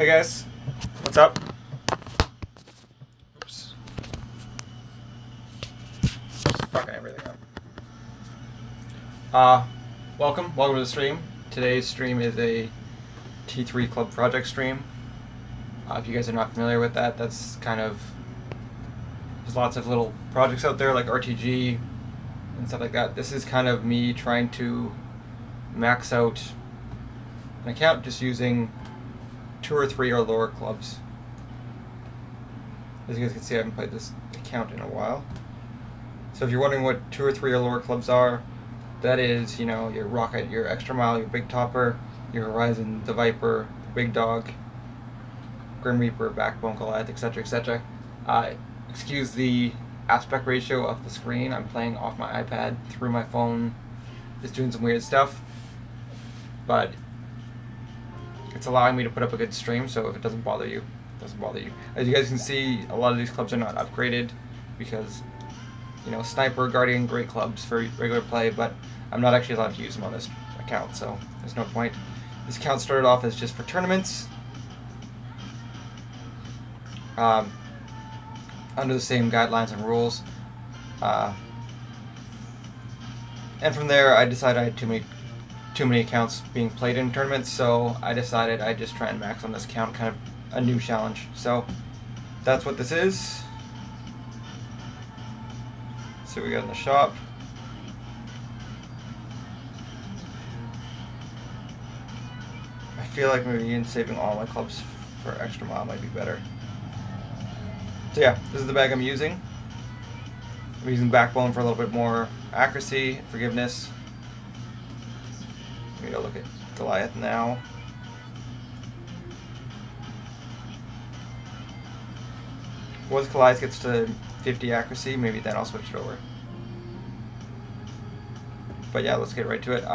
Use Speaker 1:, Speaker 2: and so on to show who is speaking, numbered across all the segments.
Speaker 1: Hey guys, what's up? Oops. Just fucking everything up. Welcome to the stream. Today's stream is a T3 Club project stream. If you guys are not familiar with that, that's kind of, there's lots of little projects out there like RTG and stuff like that. This is kind of me trying to max out an account just using 2 or 3 or lower clubs. As you guys can see, I haven't played this account in a while. So if you're wondering what 2 or 3 or lower clubs are, that is, you know, your Rocket, your Extra Mile, your Big Topper, your Horizon, the Viper, Big Dog, Grim Reaper, Backbone, Goliath, etc., etc. Excuse the aspect ratio of the screen. I'm playing off my iPad through my phone. Just doing some weird stuff. But it's allowing me to put up a good stream, so if it doesn't bother you, it doesn't bother you. As you guys can see, a lot of these clubs are not upgraded because, you know, Sniper, Guardian, great clubs for regular play, but I'm not actually allowed to use them on this account, so there's no point. This account started off as just for tournaments, under the same guidelines and rules, and from there I decided I had too many accounts being played in tournaments, so I decided I'd just try and max on this account, kind of a new challenge. So that's what this is. So we got in the shop. I feel like maybe saving all my clubs for Extra Mile might be better. So yeah, this is the bag I'm using. I'm using Backbone for a little bit more accuracy, forgiveness. We're gonna look at Goliath now. Once Goliath gets to 50 accuracy, maybe then I'll switch it over. But yeah, let's get right to it.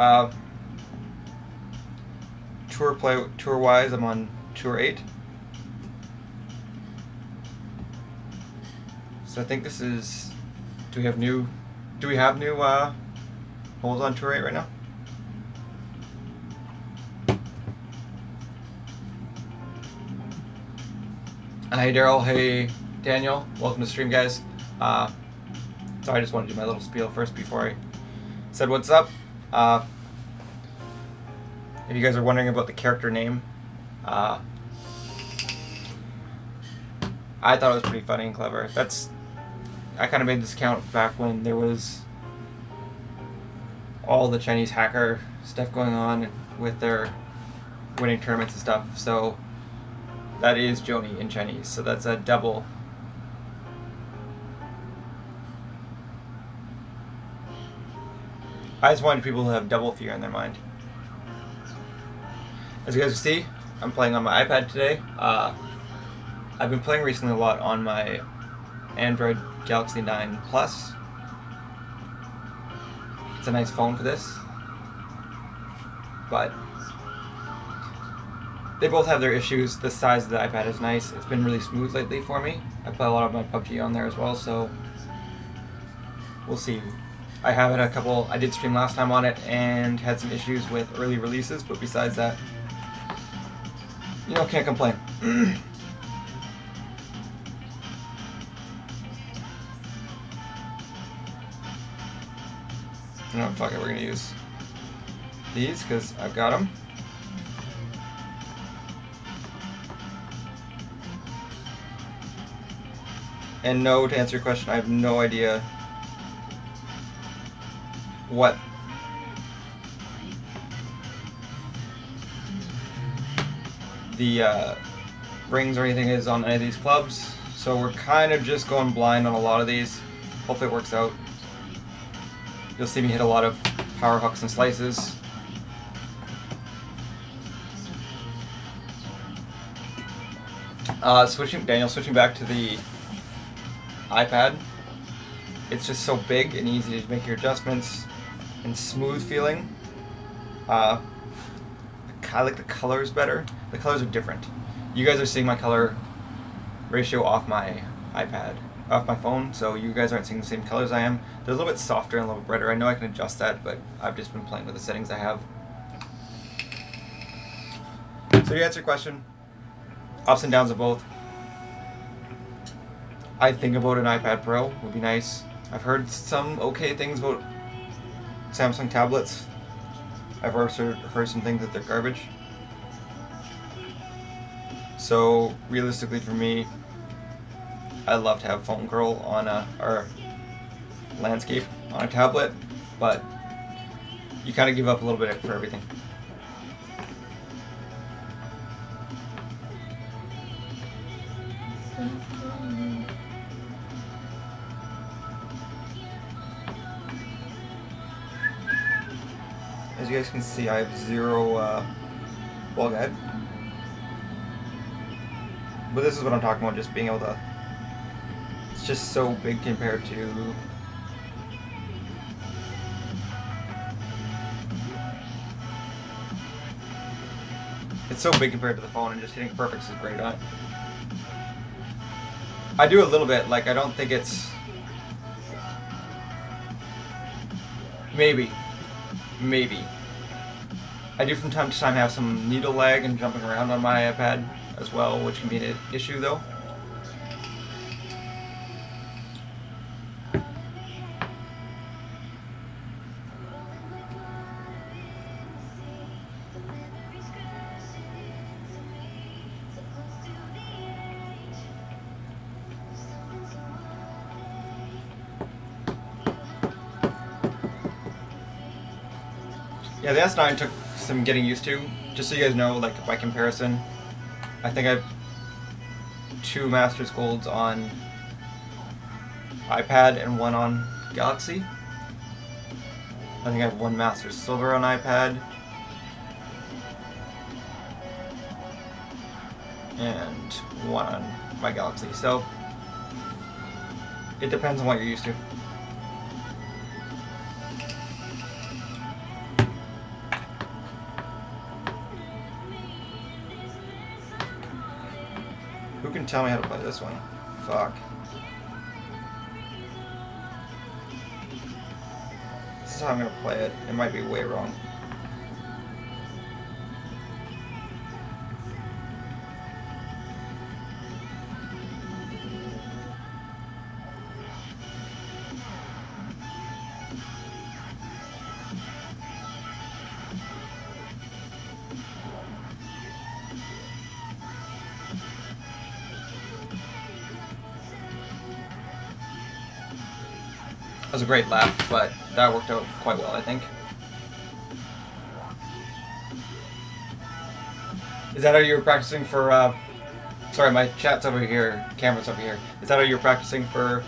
Speaker 1: Tour wise, I'm on Tour 8. So I think this is. Do we have new holes on Tour 8 right now? Hey Daryl, hey Daniel, welcome to the stream, guys. So I just want to do my little spiel first before I said what's up. If you guys are wondering about the character name, I thought it was pretty funny and clever. I kind of made this account back when there was all the Chinese hacker stuff going on with their winning tournaments and stuff. So that is Joni in Chinese, so that's a double. I just wanted people to have double fear in their mind. As you guys can see, I'm playing on my iPad today. I've been playing recently a lot on my Android Galaxy 9 Plus. It's a nice phone for this, but they both have their issues. The size of the iPad is nice. It's been really smooth lately for me. I play a lot of my PUBG on there as well, so we'll see. I have it I did stream last time on it and had some issues with early releases, but besides that, you know, can't complain. No, fuck it, we're gonna use these because I've got them. And no, to answer your question, I have no idea what the rings or anything is on any of these clubs. So we're kind of just going blind on a lot of these. Hopefully it works out. You'll see me hit a lot of power hooks and slices. Switching back to the iPad, it's just so big and easy to make your adjustments and smooth feeling. I like the colors better. The colors are different. You guys are seeing my color ratio off my iPad, off my phone, so you guys aren't seeing the same colors I am. They're a little bit softer and a little brighter. I know I can adjust that, but I've just been playing with the settings I have. So to answer your question, Ups and downs of both. I think about an iPad Pro would be nice. I've heard some okay things about Samsung tablets. I've also heard some things that they're garbage. So realistically for me, I'd love to have Phone Girl on or Landscape on a tablet, but you kind of give up a little bit for everything. As you guys can see, I have 0 ball guide. But this is what I'm talking about, just being able to... It's just so big compared to... It's so big compared to the phone, and just hitting perfects is great on it. I do a little bit, like I don't think it's... Maybe. I do from time to time have some needle lag and jumping around on my iPad as well, which can be an issue though. Yeah, the S9 took some getting used to. Just so you guys know, like by comparison, I think I have 2 Masters Golds on iPad and 1 on Galaxy. I think I have 1 Masters Silver on iPad. And 1 on my Galaxy. So, it depends on what you're used to. Who can tell me how to play this one? Fuck. This is how I'm gonna play it. It might be way wrong. That was a great lap, but that worked out quite well, I think. Is that how you were practicing for, sorry, my chat's over here, camera's over here. Is that how you were practicing for,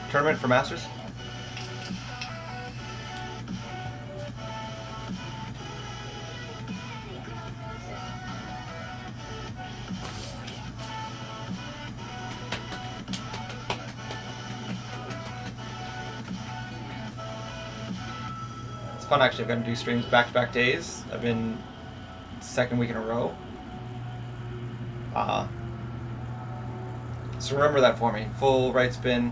Speaker 1: tournament for Masters? It's fun actually. I've got to do streams back-to-back days. I've been 2nd week in a row. So remember that for me. Full right spin,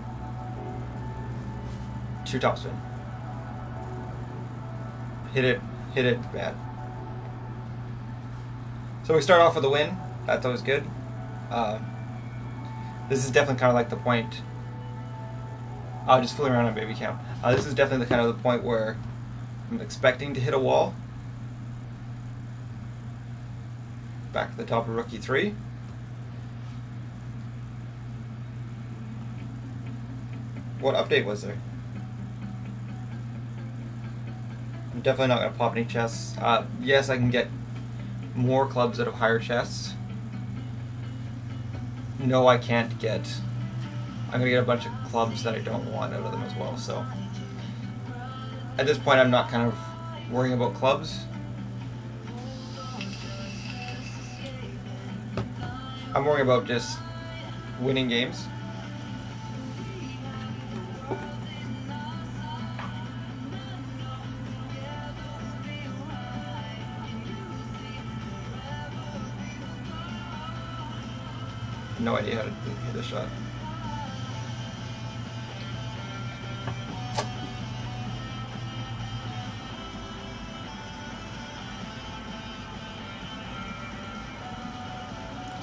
Speaker 1: 2 top spin. Hit it bad. So we start off with a win. That's always good. This is definitely kind of like the point. Just fooling around on baby cam. This is definitely the kind of the point where I'm expecting to hit a wall. Back to the top of rookie 3. What update was there? I'm definitely not going to pop any chests. Yes, I can get more clubs that have higher chests. No, I can't get... I'm going to get a bunch of clubs that I don't want out of them as well, so... At this point, I'm not kind of worrying about clubs. I'm worrying about just winning games. No idea how to hit a shot.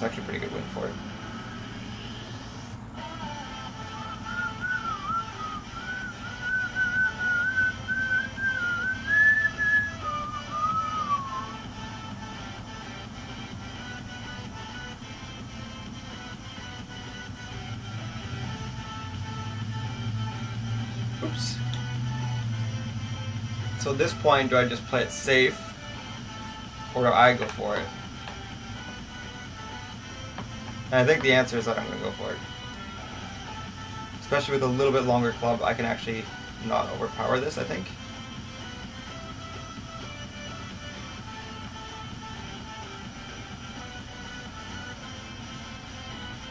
Speaker 1: It's actually a pretty good wind for it. Oops. So at this point, do I just play it safe, or do I go for it? And I think the answer is that I'm going to go for it. Especially with a little bit longer club, I can actually not overpower this, I think.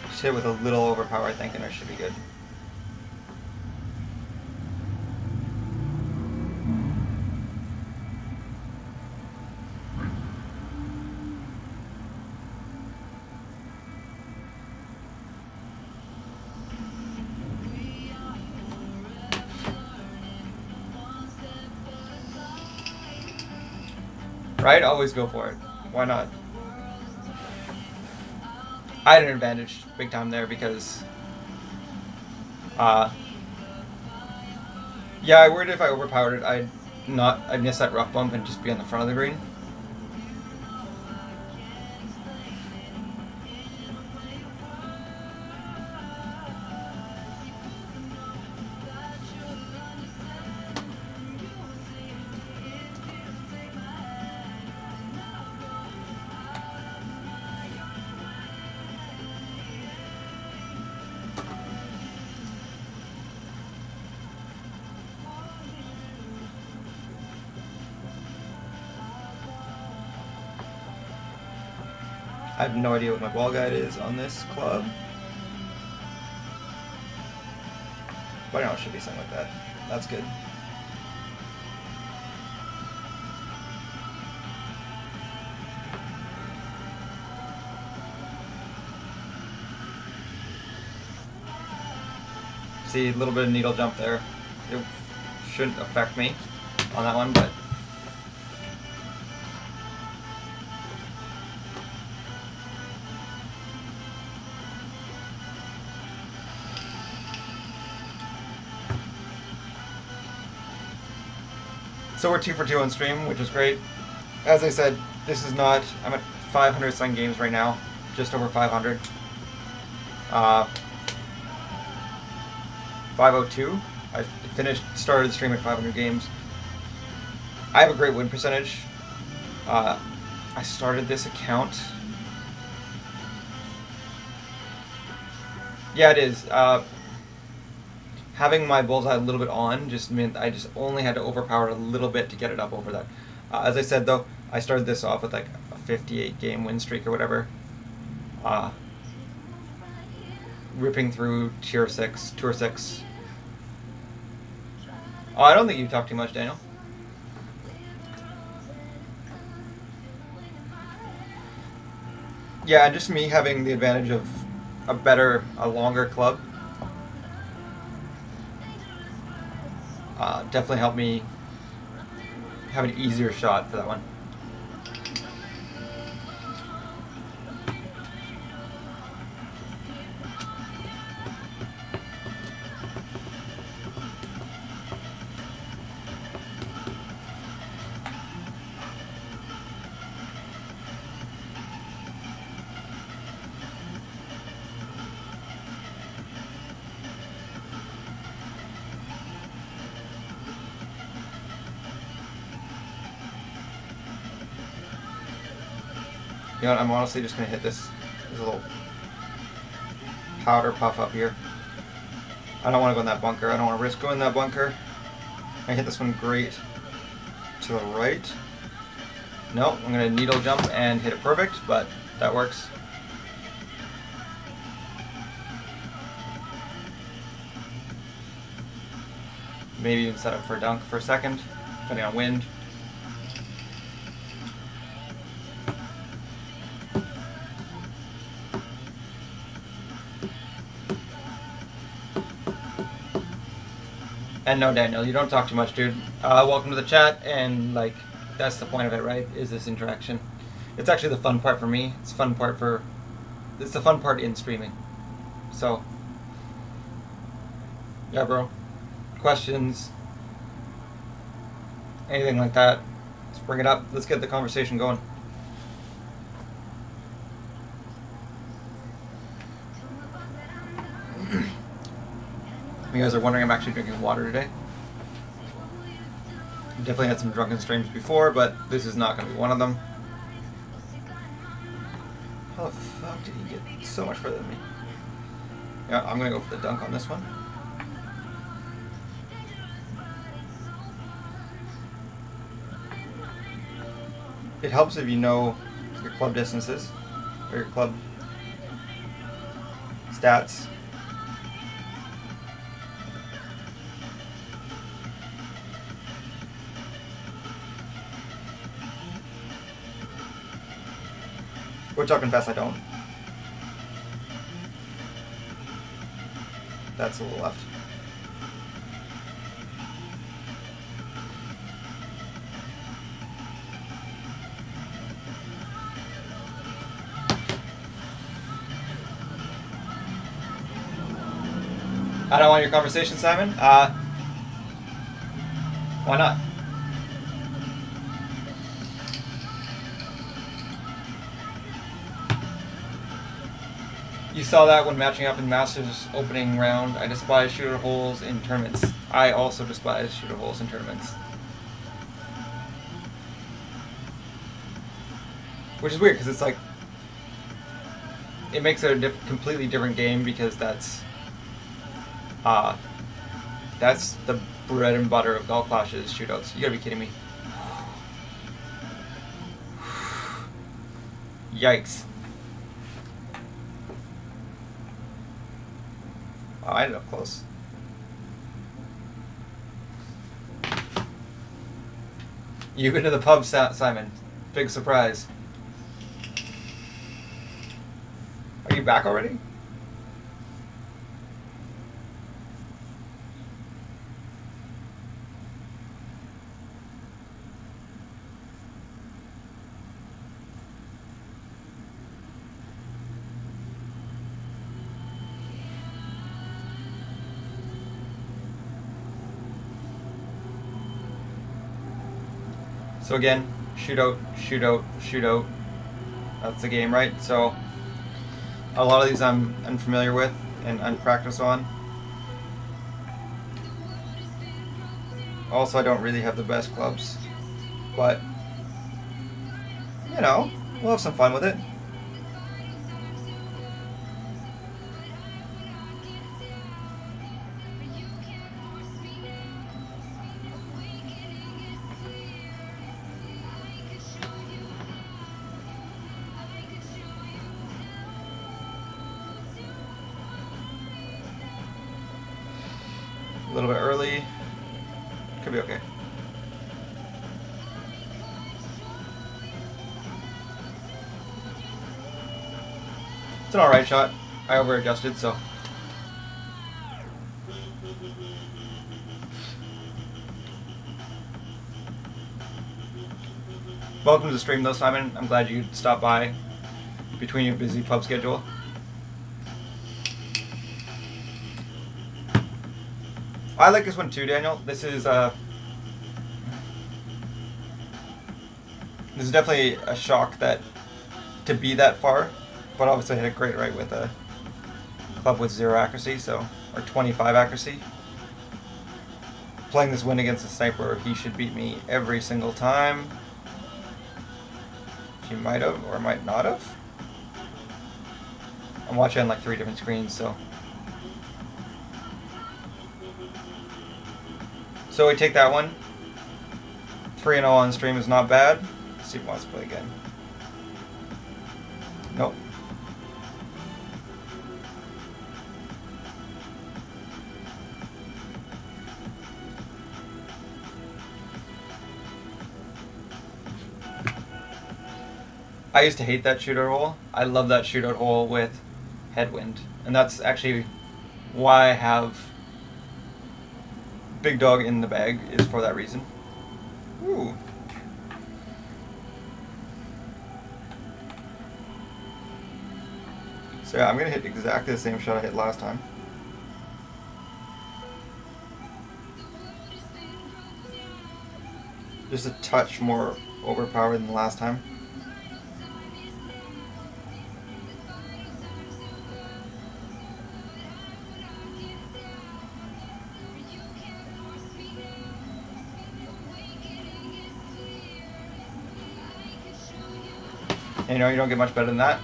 Speaker 1: Just hit with a little overpower, I think, and I should be good. Right? Always go for it. Why not? I had an advantage big time there because yeah, I worried if I overpowered it I'd miss that rough bump and just be on the front of the green. I have no idea what my ball guide is on this club. But I know it should be something like that. That's good. See, a little bit of needle jump there. It shouldn't affect me on that one, but so we're 2 for 2 on stream, which is great. As I said, this is not... I'm at 500 Sun games right now, just over 500. 502. I started the stream at 500 games. I have a great win percentage. I started this account. Yeah, it is. Having my bullseye a little bit on just meant I just only had to overpower it a little bit to get it up over that. As I said though, I started this off with like a 58 game win streak or whatever. Ripping through Tour 6. Oh, I don't think you talk too much, Daniel. Yeah, just me having the advantage of a longer club. Definitely helped me have an easier shot for that one. You know what, I'm honestly just going to hit this as a little powder puff up here. I don't want to go in that bunker. I don't want to risk going in that bunker. I hit this one great to the right. No, I'm going to needle jump and hit it perfect, but that works. Maybe even set up for a dunk for a second, depending on wind. And no, Daniel, you don't talk too much, dude. Welcome to the chat, and like, that's the point of it, right? Is this interaction? It's actually the fun part for me. It's the fun part for it's the fun part in streaming. So, yeah, bro. Questions, anything like that, let's bring it up. Let's get the conversation going. You guys are wondering, I'm actually drinking water today. Definitely had some drunken streams before, but this is not going to be one of them. How the fuck did he get so much further than me? Yeah, I'm going to go for the dunk on this one. It helps if you know your club distances or your club stats. We're talking fast, I don't. That's a little left. I don't want your conversation, Simon. Why not? You saw that when matching up in Masters opening round. I despise shooter holes in tournaments. I also despise shooter holes in tournaments. Which is weird, because it's like, it makes it a completely different game, because that's the bread and butter of GolfClash's shootouts. You gotta be kidding me. Yikes. Oh, I ended up close. You into the pub, Simon. Big surprise. Are you back already? So again, shootout, shootout, shootout. That's the game, right? So a lot of these I'm unfamiliar with and unpracticed on. Also, I don't really have the best clubs, but you know, we'll have some fun with it. A little bit early. Could be okay. It's an alright shot. I over adjusted, so. Welcome to the stream though, Simon. I'm glad you stopped by between your busy pub schedule. I like this one too, Daniel. This is definitely a shock that to be that far, but obviously I hit a great right with a club with 0 accuracy, so or 25 accuracy. Playing this win against a sniper, he should beat me every single time. He might have or might not have. I'm watching on like 3 different screens, so. So we take that one. 3-0 on stream is not bad. Let's see if he wants to play again. Nope. I used to hate that shootout hole. I love that shootout hole with headwind. And that's actually why I have Big Dog in the bag, is for that reason. Ooh. So yeah, I'm gonna hit exactly the same shot I hit last time. Just a touch more overpowered than the last time. And you know, you don't get much better than that.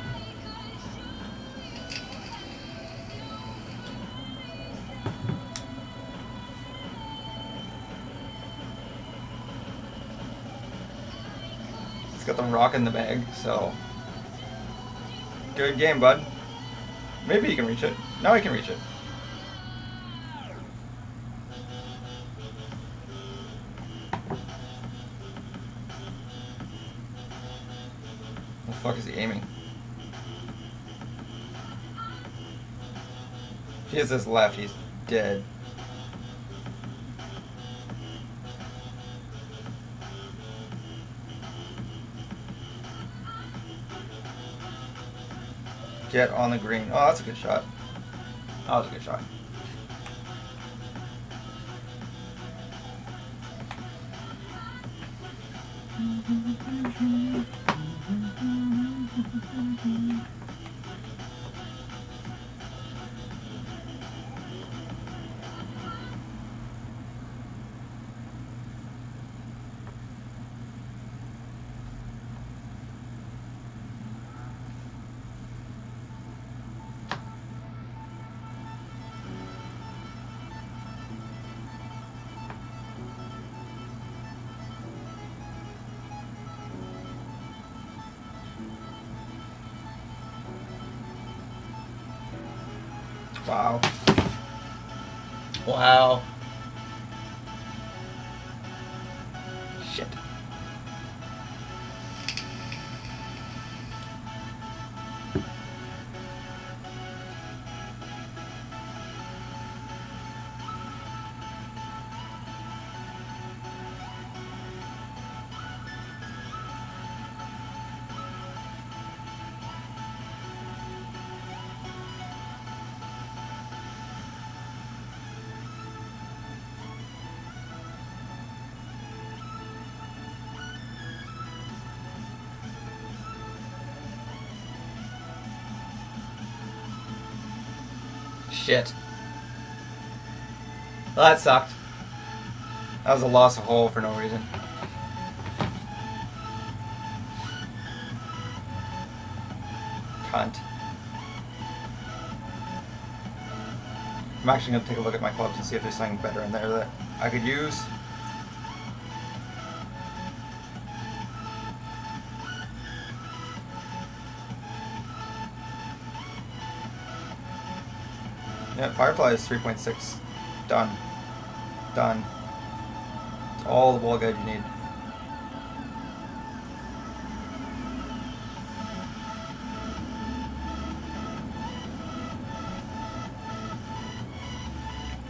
Speaker 1: It's got the rock in the bag, so good game, bud. Maybe you can reach it. Now I can reach it. The fuck is he aiming? If he hits this left, he's dead. Get on the green. Oh, that's a good shot. That was a good shot. Wow. Wow. Shit. Shit. Well, that sucked. That was a loss of hole for no reason. Cunt. I'm actually going to take a look at my clubs and see if there's something better in there that I could use. Yeah, Firefly is 3.6. Done. Done. It's all the ball guide you need.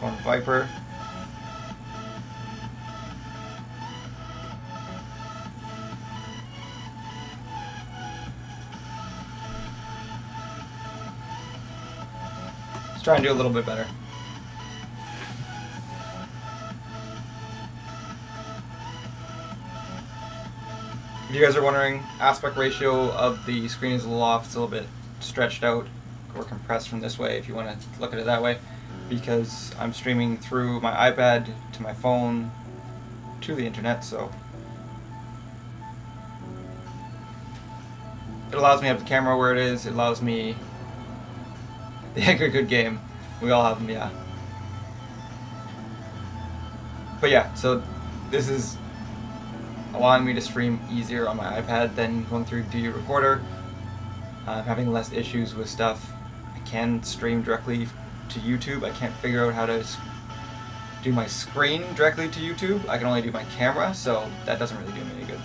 Speaker 1: Going Viper. Let's try and do a little bit better. If you guys are wondering, aspect ratio of the screen is a little off. It's a little bit stretched out or compressed from this way if you want to look at it that way, because I'm streaming through my iPad to my phone to the internet, so it allows me to have the camera where it is. It allows me the Angry Good game. We all have them, yeah. But yeah, so this is allowing me to stream easier on my iPad than going through DU Recorder. I'm having less issues with stuff. I can stream directly to YouTube. I can't figure out how to do my screen directly to YouTube. I can only do my camera, so that doesn't really do me any good.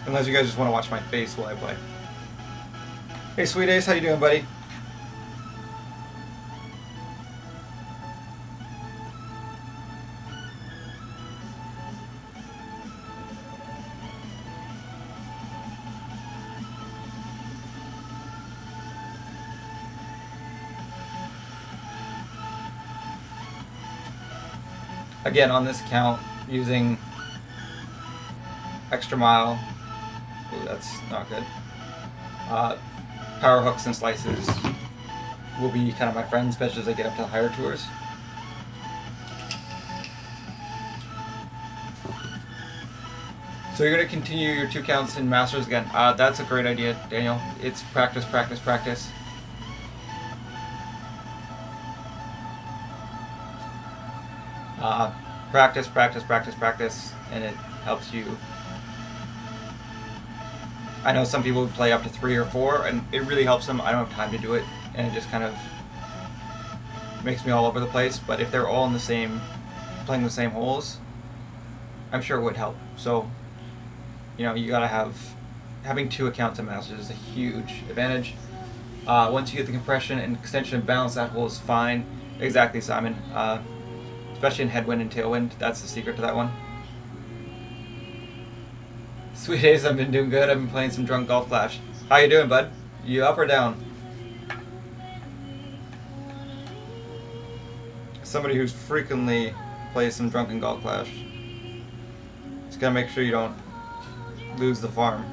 Speaker 1: Unless you guys just want to watch my face while I play. Hey, Sweet Ace, how you doing, buddy? again, on this account, using extra mile. Ooh, that's not good. Power hooks and slices will be kind of my friends, especially as I get up to the higher tours. So you're going to continue your 2 counts in Masters again. That's a great idea, Daniel. It's practice, practice, practice. Practice, practice, practice, practice, and it helps you. I know some people play up to 3 or 4, and it really helps them. I don't have time to do it, and it just kind of makes me all over the place. But if they're all in the same, playing the same holes, I'm sure it would help. So, you know, you gotta having 2 accounts of Masters is a huge advantage. Once you get the compression and extension and balance, that hole is fine. Exactly, Simon. Especially in headwind and tailwind, that's the secret to that one. Sweet days, I've been doing good. I've been playing some drunk GolfClash. How you doing, bud? You up or down? Somebody who's frequently plays some drunken GolfClash. Just gotta make sure you don't lose the farm.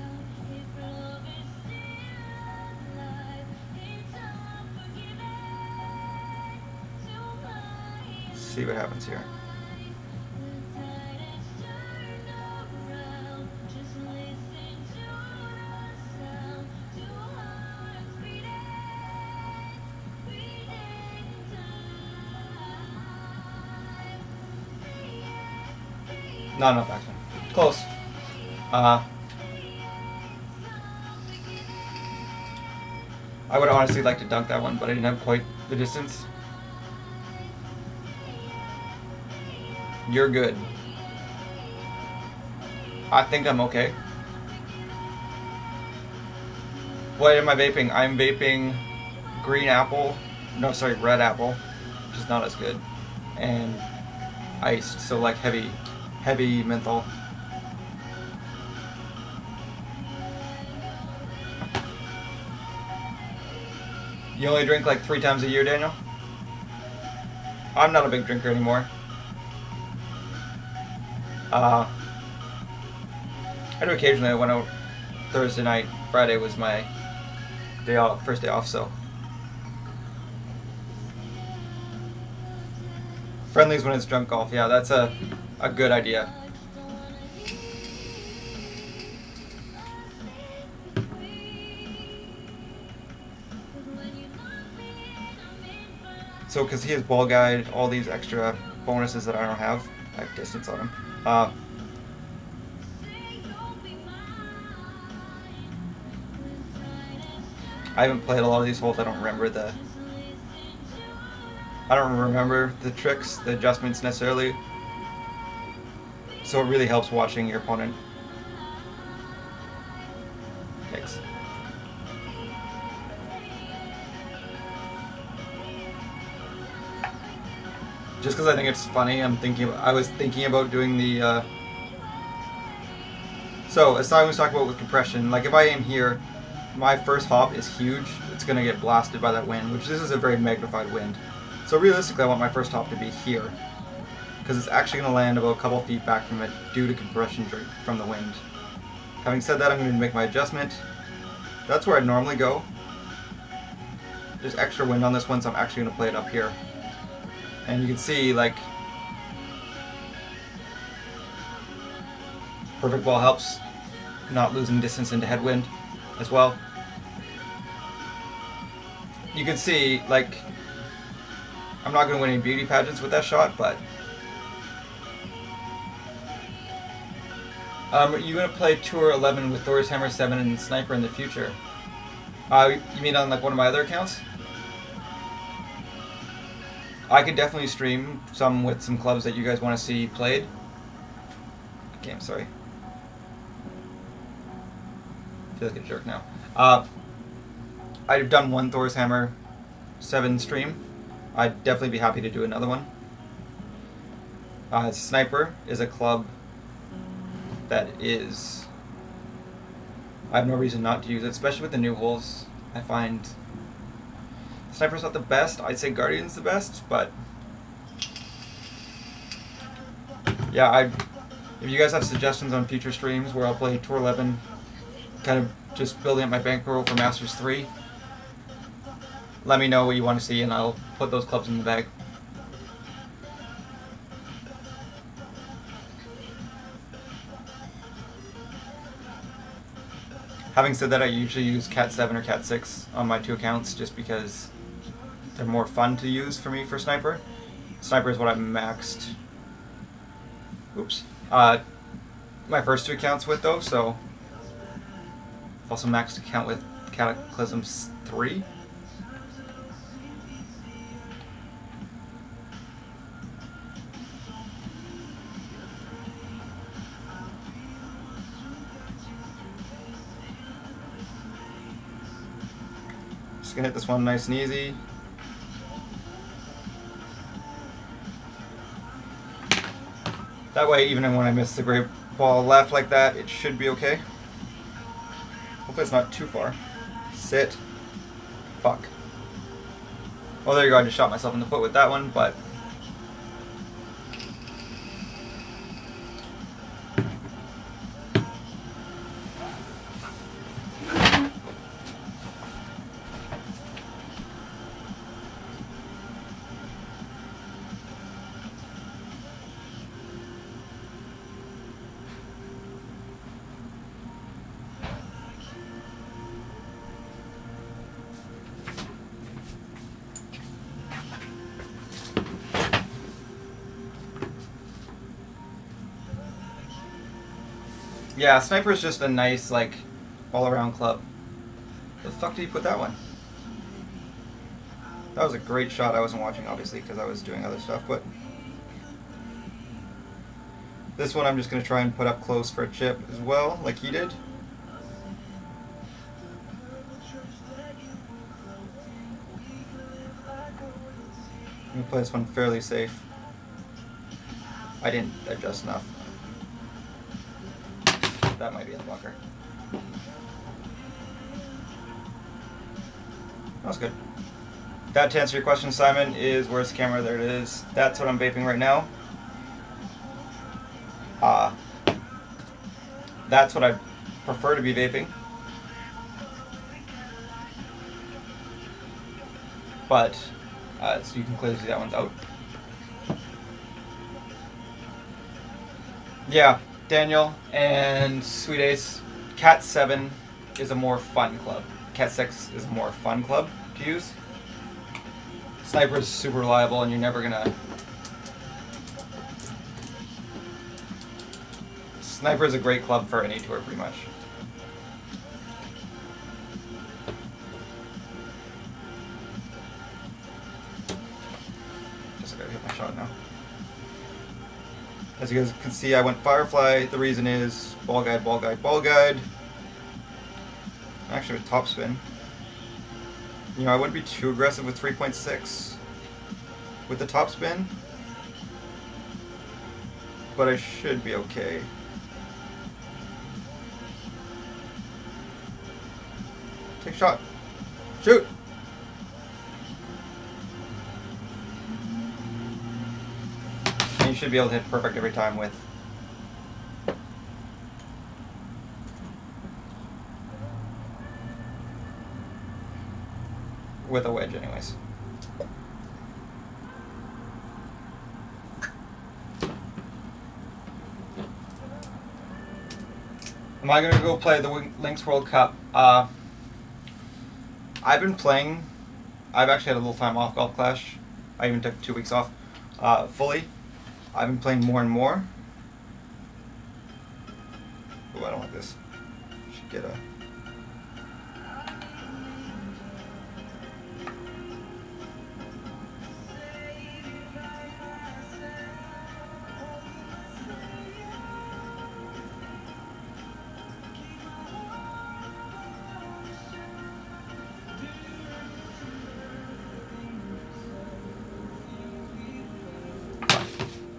Speaker 1: See what happens here. Not enough action. Close. I would honestly like to dunk that one, but I didn't have quite the distance. You're good. I think I'm okay. What am I vaping? I'm vaping green apple. No, sorry, red apple, which is not as good. And iced, so like heavy menthol. You only drink like 3 times a year, Daniel? I'm not a big drinker anymore. I do occasionally. I went out Thursday night. Friday was my day off, first day off, so. Friendlies when it's drunk golf. Yeah, that's a good idea. So, because he has ball guide, all these extra bonuses that I don't have, I have distance on him. I haven't played a lot of these holes. I don't remember the tricks, the adjustments necessarily. So it really helps watching your opponent. Thanks. Just because I think it's funny, I was thinking about doing the. So as I was talking about with compression, like if I aim here, my first hop is huge. It's gonna get blasted by that wind, which this is a very magnified wind. So realistically, I want my first hop to be here, because it's actually gonna land about a couple feet back from it due to compression from the wind. Having said that, I'm going to make my adjustment. That's where I'd normally go. There's extra wind on this one, so I'm actually going to play it up here. And you can see, like, perfect ball helps not losing distance into headwind as well. You can see, like, I'm not going to win any beauty pageants with that shot, but are you going to play Tour 11 with Thor's Hammer 7 and Sniper in the future? You mean on like one of my other accounts? I could definitely stream some with some clubs that you guys want to see played. Okay, I'm sorry. I feel like a jerk now. I've done one Thor's Hammer 7 stream. I'd definitely be happy to do another one. Sniper is a club that is... I have no reason not to use it, especially with the new holes. I find Sniper's not the best. I'd say Guardian's the best, but yeah, if you guys have suggestions on future streams where I'll play Tour 11, kind of just building up my bankroll for Masters 3, let me know what you want to see and I'll put those clubs in the bag. Having said that, I usually use Cat 7 or Cat 6 on my 2 accounts just because they're more fun to use for me for Sniper. Sniper is what I maxed. Oops. My first 2 accounts with though, so I've also maxed account with Cataclysm 3. Just gonna hit this one nice and easy. That way, even when I miss the great ball left like that, it should be okay. Hopefully it's not too far. Sit. Fuck. Well, there you go. I just shot myself in the foot with that one, but... yeah, Sniper is just a nice, like, all-around club. Where the fuck did you put that one? That was a great shot. I wasn't watching, obviously, because I was doing other stuff, but... this one I'm just going to try and put up close for a chip as well, like he did. I'm going to play this one fairly safe. I didn't adjust enough. That might be in the bunker. That was good. That, to answer your question, Simon, is where's the camera? There it is. That's what I'm vaping right now. That's what I prefer to be vaping. But, so you can clearly see that one's out. Yeah, Daniel and Sweet Ace, Cat 7 is a more fun club. Cat 6 is a more fun club to use. Sniper is super reliable and you're never gonna... Sniper is a great club for any tour, pretty much. Just gotta hit my shot now. As you guys can see, I went Firefly. The reason is ball guide, ball guide, ball guide. Actually, with top spin. You know, I wouldn't be too aggressive with 3.6 with the top spin, but I should be okay. Take a shot. Shoot! And you should be able to hit perfect every time with a wedge anyways. Am I going to go play the Lynx World Cup? I've been playing. I've actually had a little time off GolfClash. I even took 2 weeks off fully. I've been playing more and more. Oh, I don't like this. Should get a...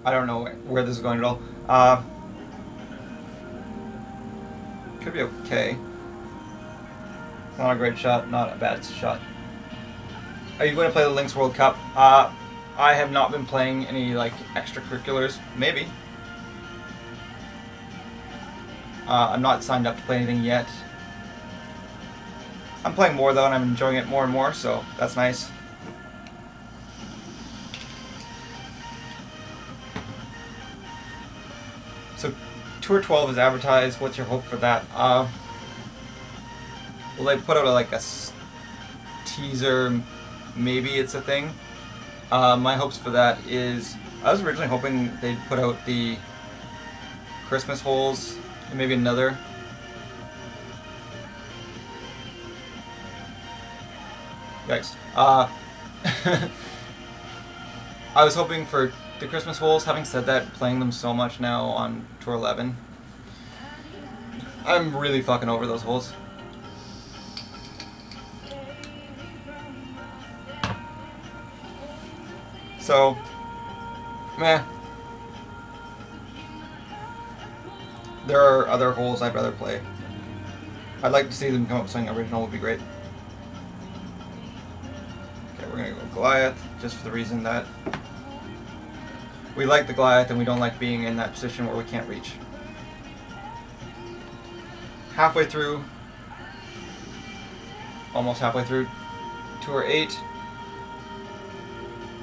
Speaker 1: I don't know where this is going at all. Could be okay. Not a great shot, not a bad shot. Are you going to play the Lynx World Cup? I have not been playing any like extracurriculars. Maybe. I'm not signed up to play anything yet. I'm playing more though, and I'm enjoying it more and more, so that's nice. So, Tour 12 is advertised. What's your hope for that? Well, they put out like a teaser. Maybe it's a thing. My hopes for that is, I was originally hoping they'd put out the Christmas holes and maybe another. Yikes. I was hoping for the Christmas holes. Having said that, playing them so much now on Tour 11, I'm really fucking over those holes. So, meh. There are other holes I'd rather play. I'd like to see them come up with something original, would be great. Okay, we're gonna go Goliath, just for the reason that we like the Goliath and we don't like being in that position where we can't reach. Halfway through, almost halfway through Tour 8.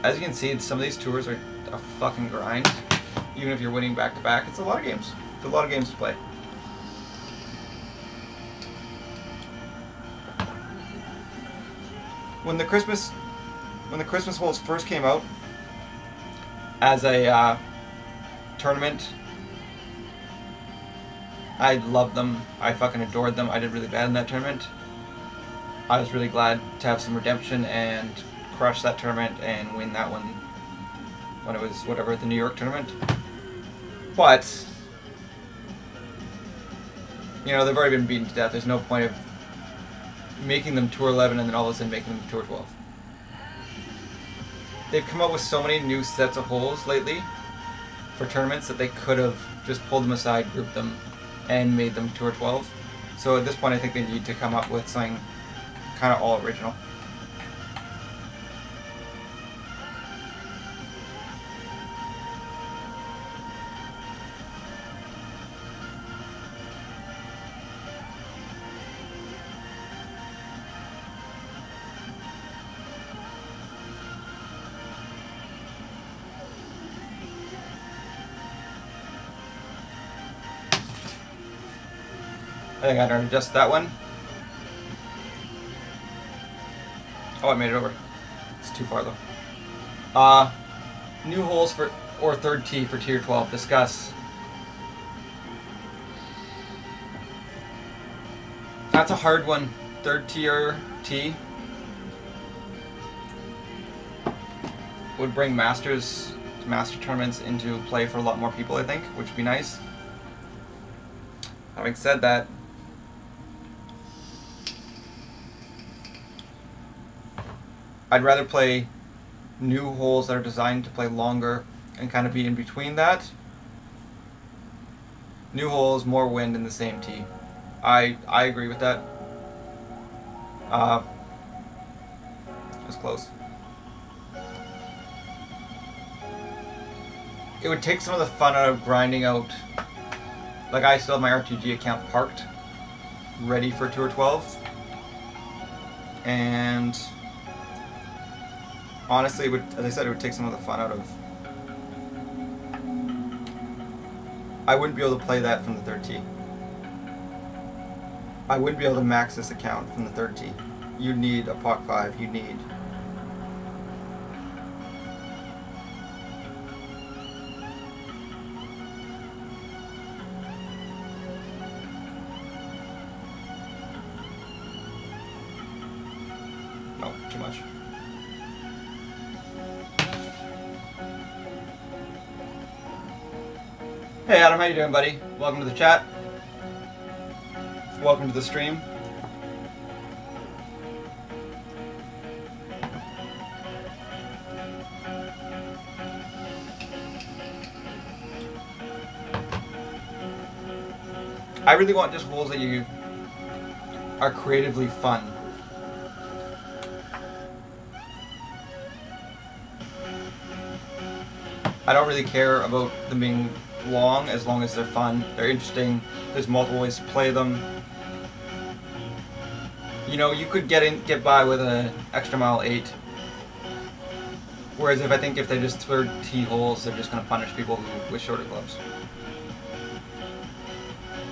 Speaker 1: As you can see, some of these tours are a fucking grind. Even if you're winning back to back, it's a lot of games. It's a lot of games to play. When the Christmas holes first came out as a tournament, I loved them. I fucking adored them. I did really bad in that tournament. I was really glad to have some redemption and crush that tournament and win that one when it was whatever, the New York tournament. But you know, they've already been beaten to death. There's no point of making them Tour 11 and then all of a sudden making them Tour 12. They've come up with so many new sets of holes lately for tournaments that they could have just pulled them aside, grouped them, and made them Tour 12. So at this point I think they need to come up with something kind of all original. I think I gotta adjust that one. Oh, I made it over. It's too far though. New holes for, or third tee for Tier 12. Discuss. That's a hard one. Third tier tee would bring master tournaments into play for a lot more people, I think, which would be nice. Having said that, I'd rather play new holes that are designed to play longer and kind of be in between that. New holes, more wind in the same tee. I agree with that. It was close. It would take some of the fun out of grinding out. Like, I still have my RTG account parked, ready for Tour 12. And honestly, it would, as I said, it would take some of the fun out of. I wouldn't be able to play that from the third tee. I wouldn't be able to max this account from the third tee. You'd need a pot 5. You'd need. No, too much. Hey Adam, how you doing, buddy? Welcome to the chat. Welcome to the stream. I really want just holes that you are creatively fun. I don't really care about them being long as they're fun, they're interesting, there's multiple ways to play them. You know, you could get by with an extra mile 8. Whereas I think if they just throw tee holes, they're just going to punish people with shorter clubs.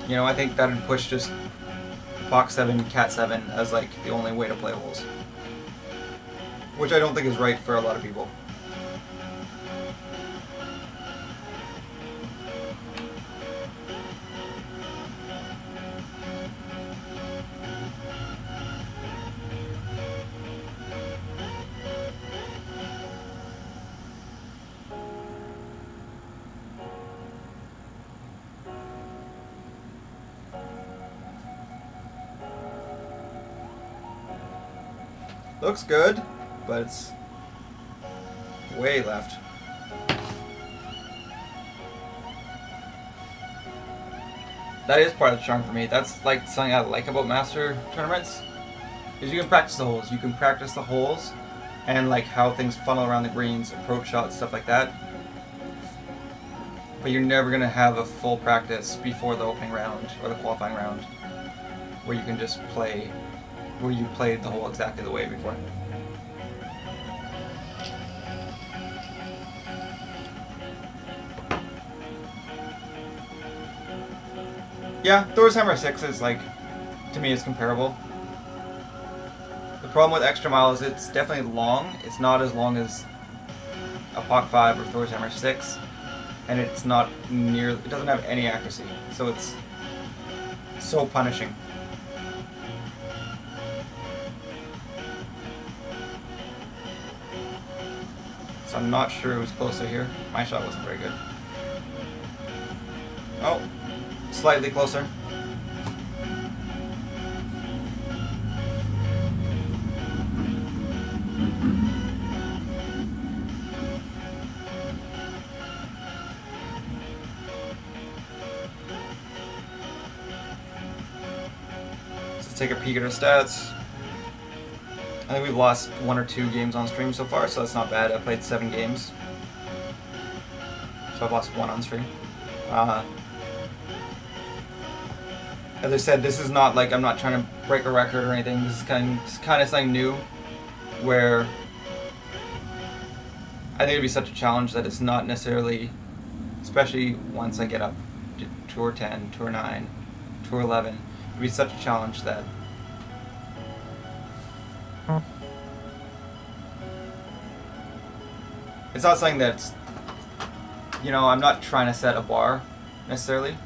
Speaker 1: You know, I think that would push just Box 7, Cat 7 as like the only way to play holes. Which I don't think is right for a lot of people. Looks good, but it's way left. That is part of the charm for me. That's like something I like about Master tournaments, is you can practice the holes. You can practice the holes and like how things funnel around the greens, approach shots, stuff like that. But you're never gonna have a full practice before the opening round or the qualifying round, where you can just play. Where you played the hole exactly the way before. Yeah, Thor's Hammer 6 is like, to me, it's comparable. The problem with Extra Mile is it's definitely long. It's not as long as a Pock 5 or Thor's Hammer 6, and it's not near. It doesn't have any accuracy, so it's so punishing. So I'm not sure who's closer here. My shot wasn't very good. Oh, slightly closer. Let's take a peek at our stats. I think we've lost 1 or 2 games on stream so far, so that's not bad. I played 7 games, so I've lost 1 on stream. As I said, this is not like I'm not trying to break a record or anything. This is kind of something new, where I think it'd be such a challenge that it's not necessarily, especially once I get up to Tour 10, Tour 9, Tour 11, it'd be such a challenge that it's not something that's, you know, I'm not trying to set a bar necessarily.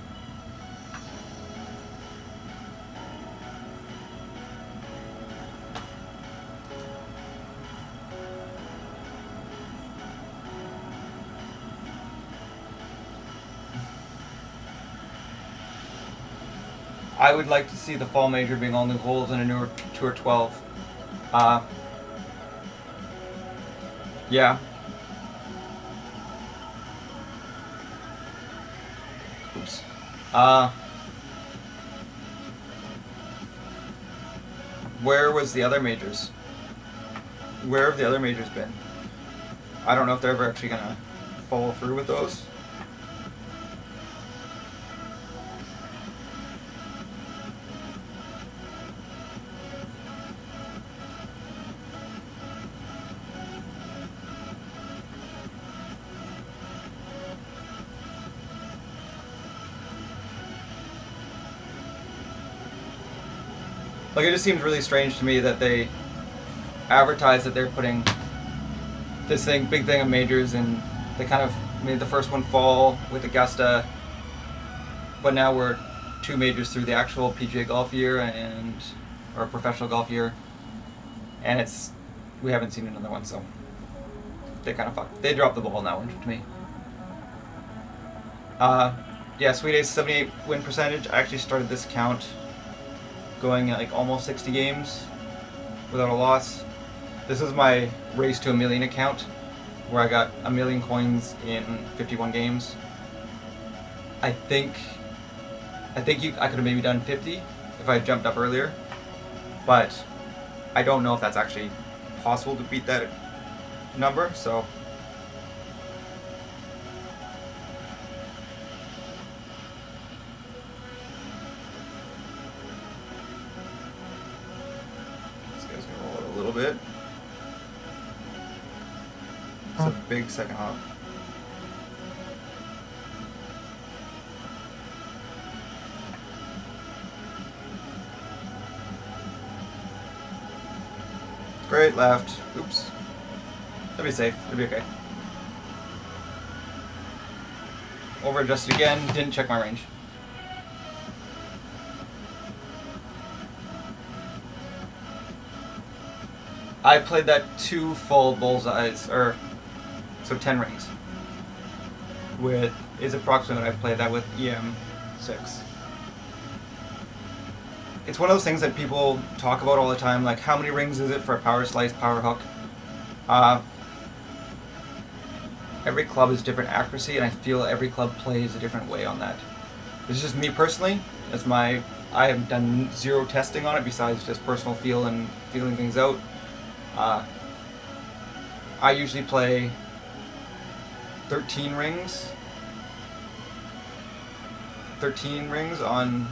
Speaker 1: I would like to see the Fall Major being all new holes and a newer Tour 12. Yeah. Oops. Where was the other majors? Where have the other majors been? I don't know if they're ever actually gonna follow through with those. Like, it just seems really strange to me that they advertise that they're putting this big thing of majors, and they kind of made the first one fall with Augusta, but now we're 2 majors through the actual PGA golf year or professional golf year, and we haven't seen another one, so they kind of fucked. They dropped the ball on that one to me. Yeah, Sweet Ace 78 win percentage. I actually started this account going at like almost 60 games without a loss. This is my race to 1 million account, where I got 1 million coins in 51 games. I think I could have maybe done 50 if I had jumped up earlier, but I don't know if that's actually possible to beat that number, so bit. It's a big second hop. Great, left. Oops. It'll be safe. It'll be okay. Over adjusted again. Didn't check my range. I played that 2 full bullseyes, or so 10 rings. Is approximately what I played that with EM6. It's one of those things that people talk about all the time, like how many rings is it for a power slice, power hook? Every club is different accuracy, and I feel every club plays a different way on that. This is just me personally. I have done 0 testing on it besides just personal feel and feeling things out. I usually play 13 rings. 13 rings on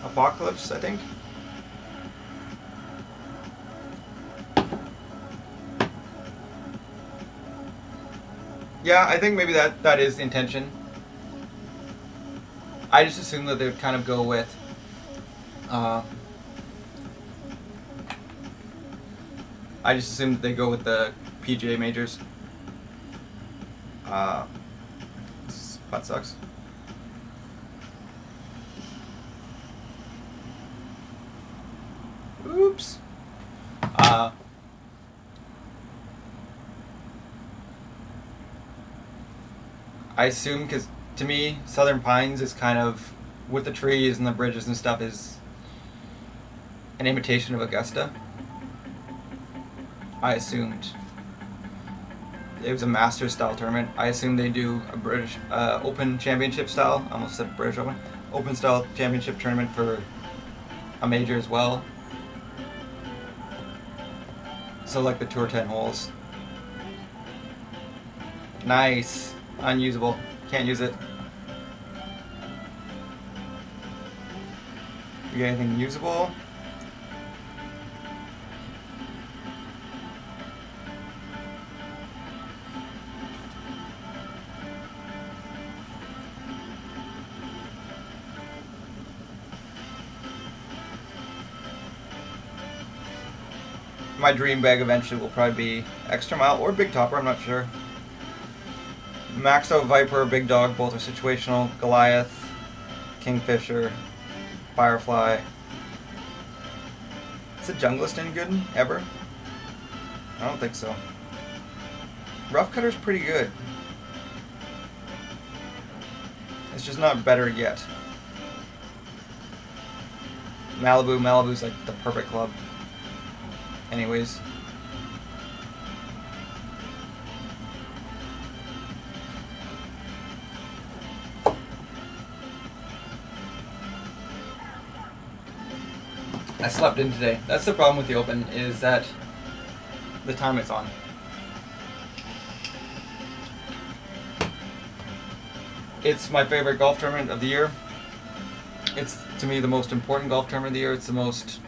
Speaker 1: Apocalypse, I think. Yeah, I think maybe that is the intention. I just assume that they would kind of go with I just assumed that they go with the PGA majors. This putt sucks. Oops. I assume, because to me, Southern Pines is kind of, with the trees and the bridges and stuff, is an imitation of Augusta. I assumed it was a Masters style tournament. I assume they do a British Open Championship style. I almost said British Open style championship tournament for a major as well. So like the Tour 10 holes. Nice. Unusable. Can't use it. You got anything usable? My dream bag eventually will probably be Extra Mile or Big Topper, I'm not sure. Maxed out Viper, Big Dog, both are situational. Goliath, Kingfisher, Firefly. Is a Junglist any good ever? I don't think so. Rough Cutter's pretty good. It's just not better yet. Malibu's like the perfect club. Anyways. I slept in today. That's the problem with the Open, is that the time it's on. It's my favorite golf tournament of the year. It's, to me, the most important golf tournament of the year. It's the most,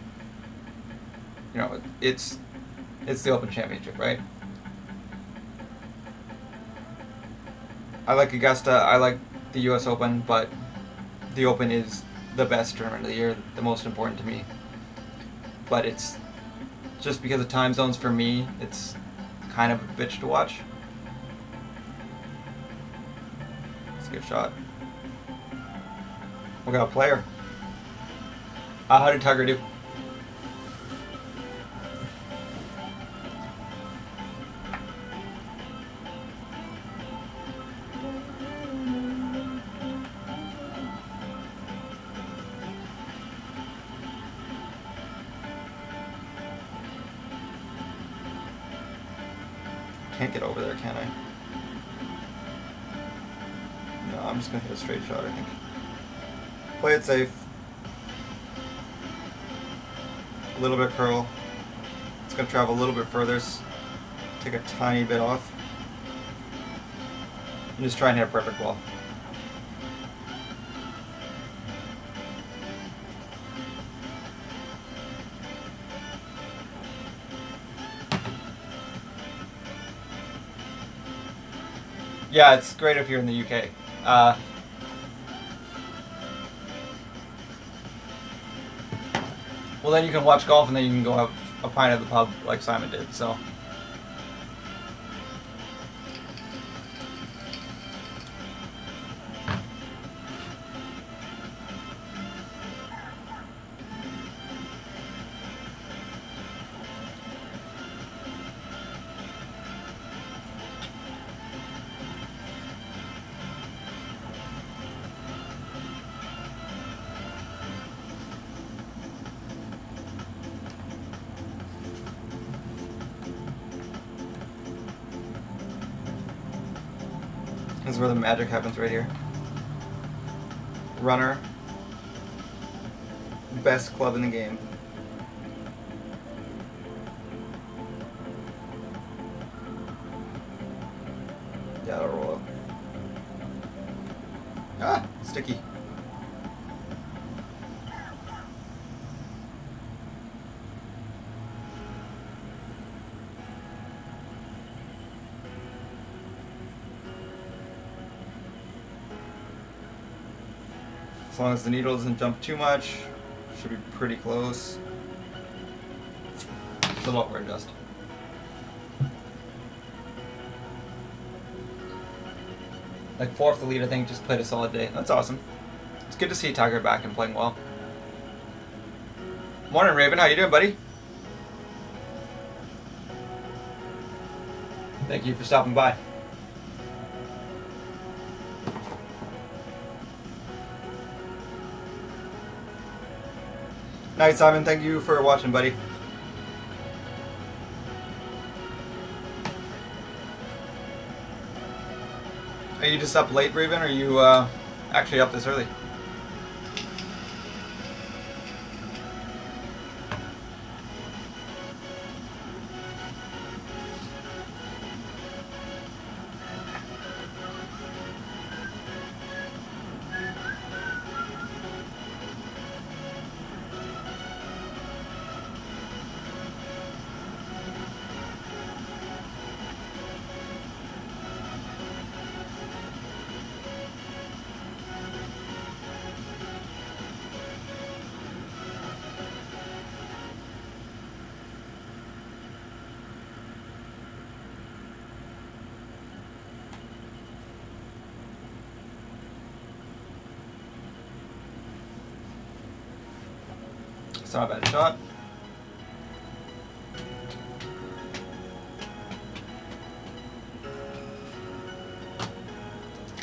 Speaker 1: you know, it's the Open Championship, right? I like Augusta, I like the US Open, but the Open is the best tournament of the year, the most important to me. But it's just because of time zones for me, it's kind of a bitch to watch. It's a good shot. We got a player. How did Tiger do? Can't get over there, can I? No, I'm just gonna hit a straight shot, I think. Play it safe. A little bit curl. It's gonna travel a little bit further. Take a tiny bit off. And just try and hit a perfect ball. Yeah, it's great if you're in the UK. Well, then you can watch golf and then you can go have a pint at the pub like Simon did, so. This is where the magic happens right here. Runner. Best club in the game. Yeah, it'll roll up. Ah, sticky. As long as the needle doesn't jump too much, should be pretty close. It's a lot more adjust. Like 4 off the lead, I think, just played a solid day. That's awesome. It's good to see Tiger back and playing well. Morning, Raven. How you doing, buddy? Thank you for stopping by. Night, Simon. Thank you for watching, buddy. Are you just up late, Raven, or are you actually up this early? It's not a bad shot.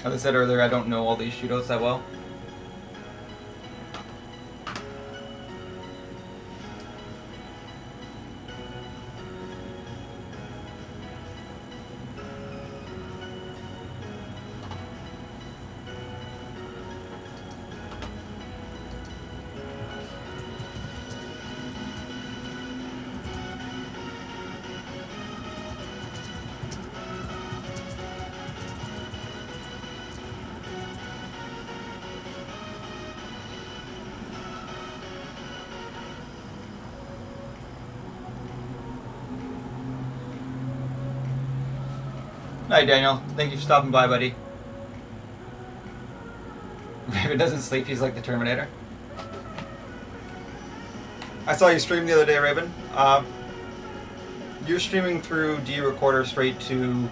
Speaker 1: As I said earlier, I don't know all these shootouts that well. Hi, Daniel. Thank you for stopping by, buddy. Raven doesn't sleep, he's like the Terminator. I saw you stream the other day, Raven. You're streaming through D-Recorder straight to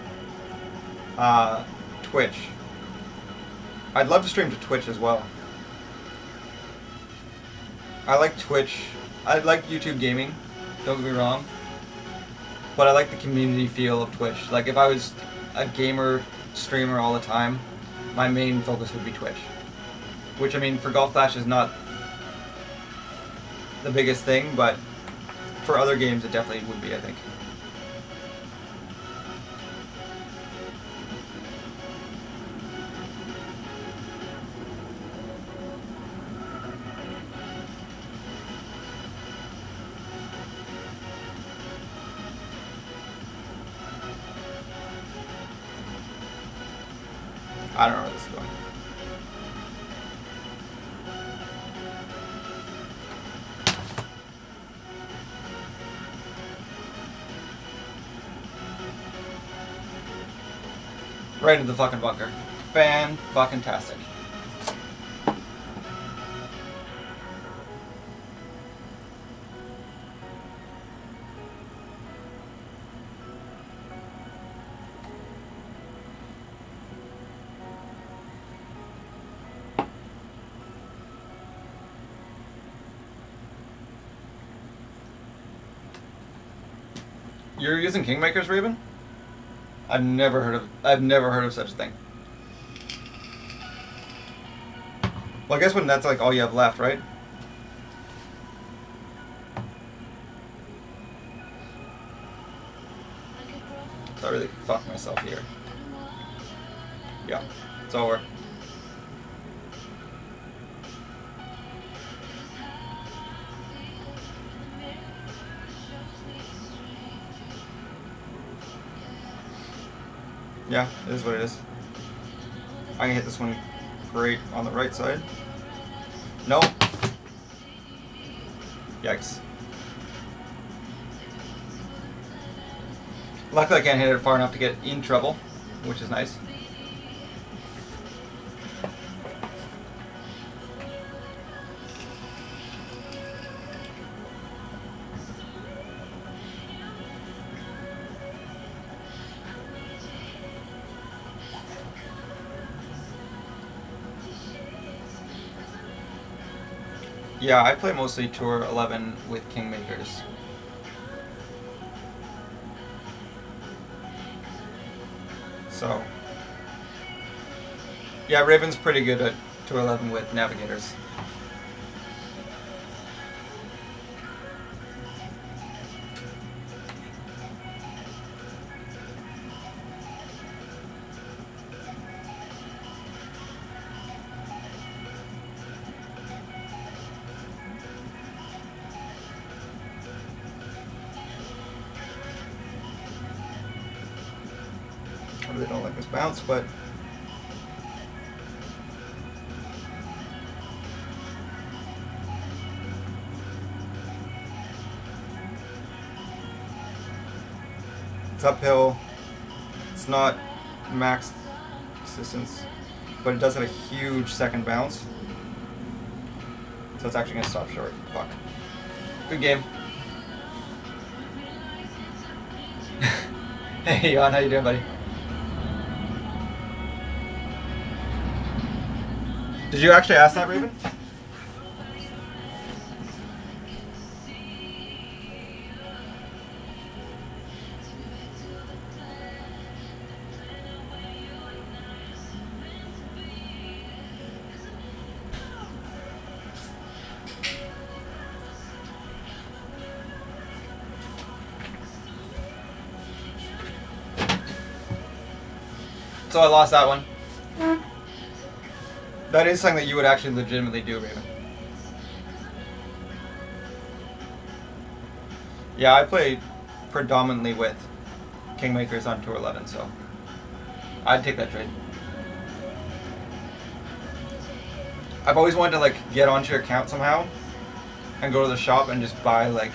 Speaker 1: Twitch. I'd love to stream to Twitch as well. I like Twitch. I like YouTube gaming, don't get me wrong. But I like the community feel of Twitch. Like if I was a gamer streamer all the time, my main focus would be Twitch. Which, I mean, for GolfClash is not the biggest thing, but for other games it definitely would be, I think. I don't know where this is going. Right into the fucking bunker. Fan-fucking-tastic. You're using Kingmakers, Raven? I've never heard of such a thing. Well, I guess when that's like all you have left, right? So I really fucked myself here. Yeah, it's over. Yeah, it is what it is. I can hit this one great on the right side. Nope. Yikes. Luckily I can't hit it far enough to get in trouble, which is nice. Yeah, I play mostly Tour 11 with Kingmakers. So, yeah, Raven's pretty good at Tour 11 with Navigators. I really don't like this bounce, but it's uphill. It's not max distance, but it does have a huge second bounce. So it's actually gonna stop short. Fuck. Good game. Hey, Jan, how you doing, buddy? Did you actually ask that, Raven? So I lost that one. That is something that you would actually legitimately do, Raven. Yeah, I play predominantly with Kingmakers on Tour 11, so I'd take that trade. I've always wanted to like get onto your account somehow and go to the shop and just buy like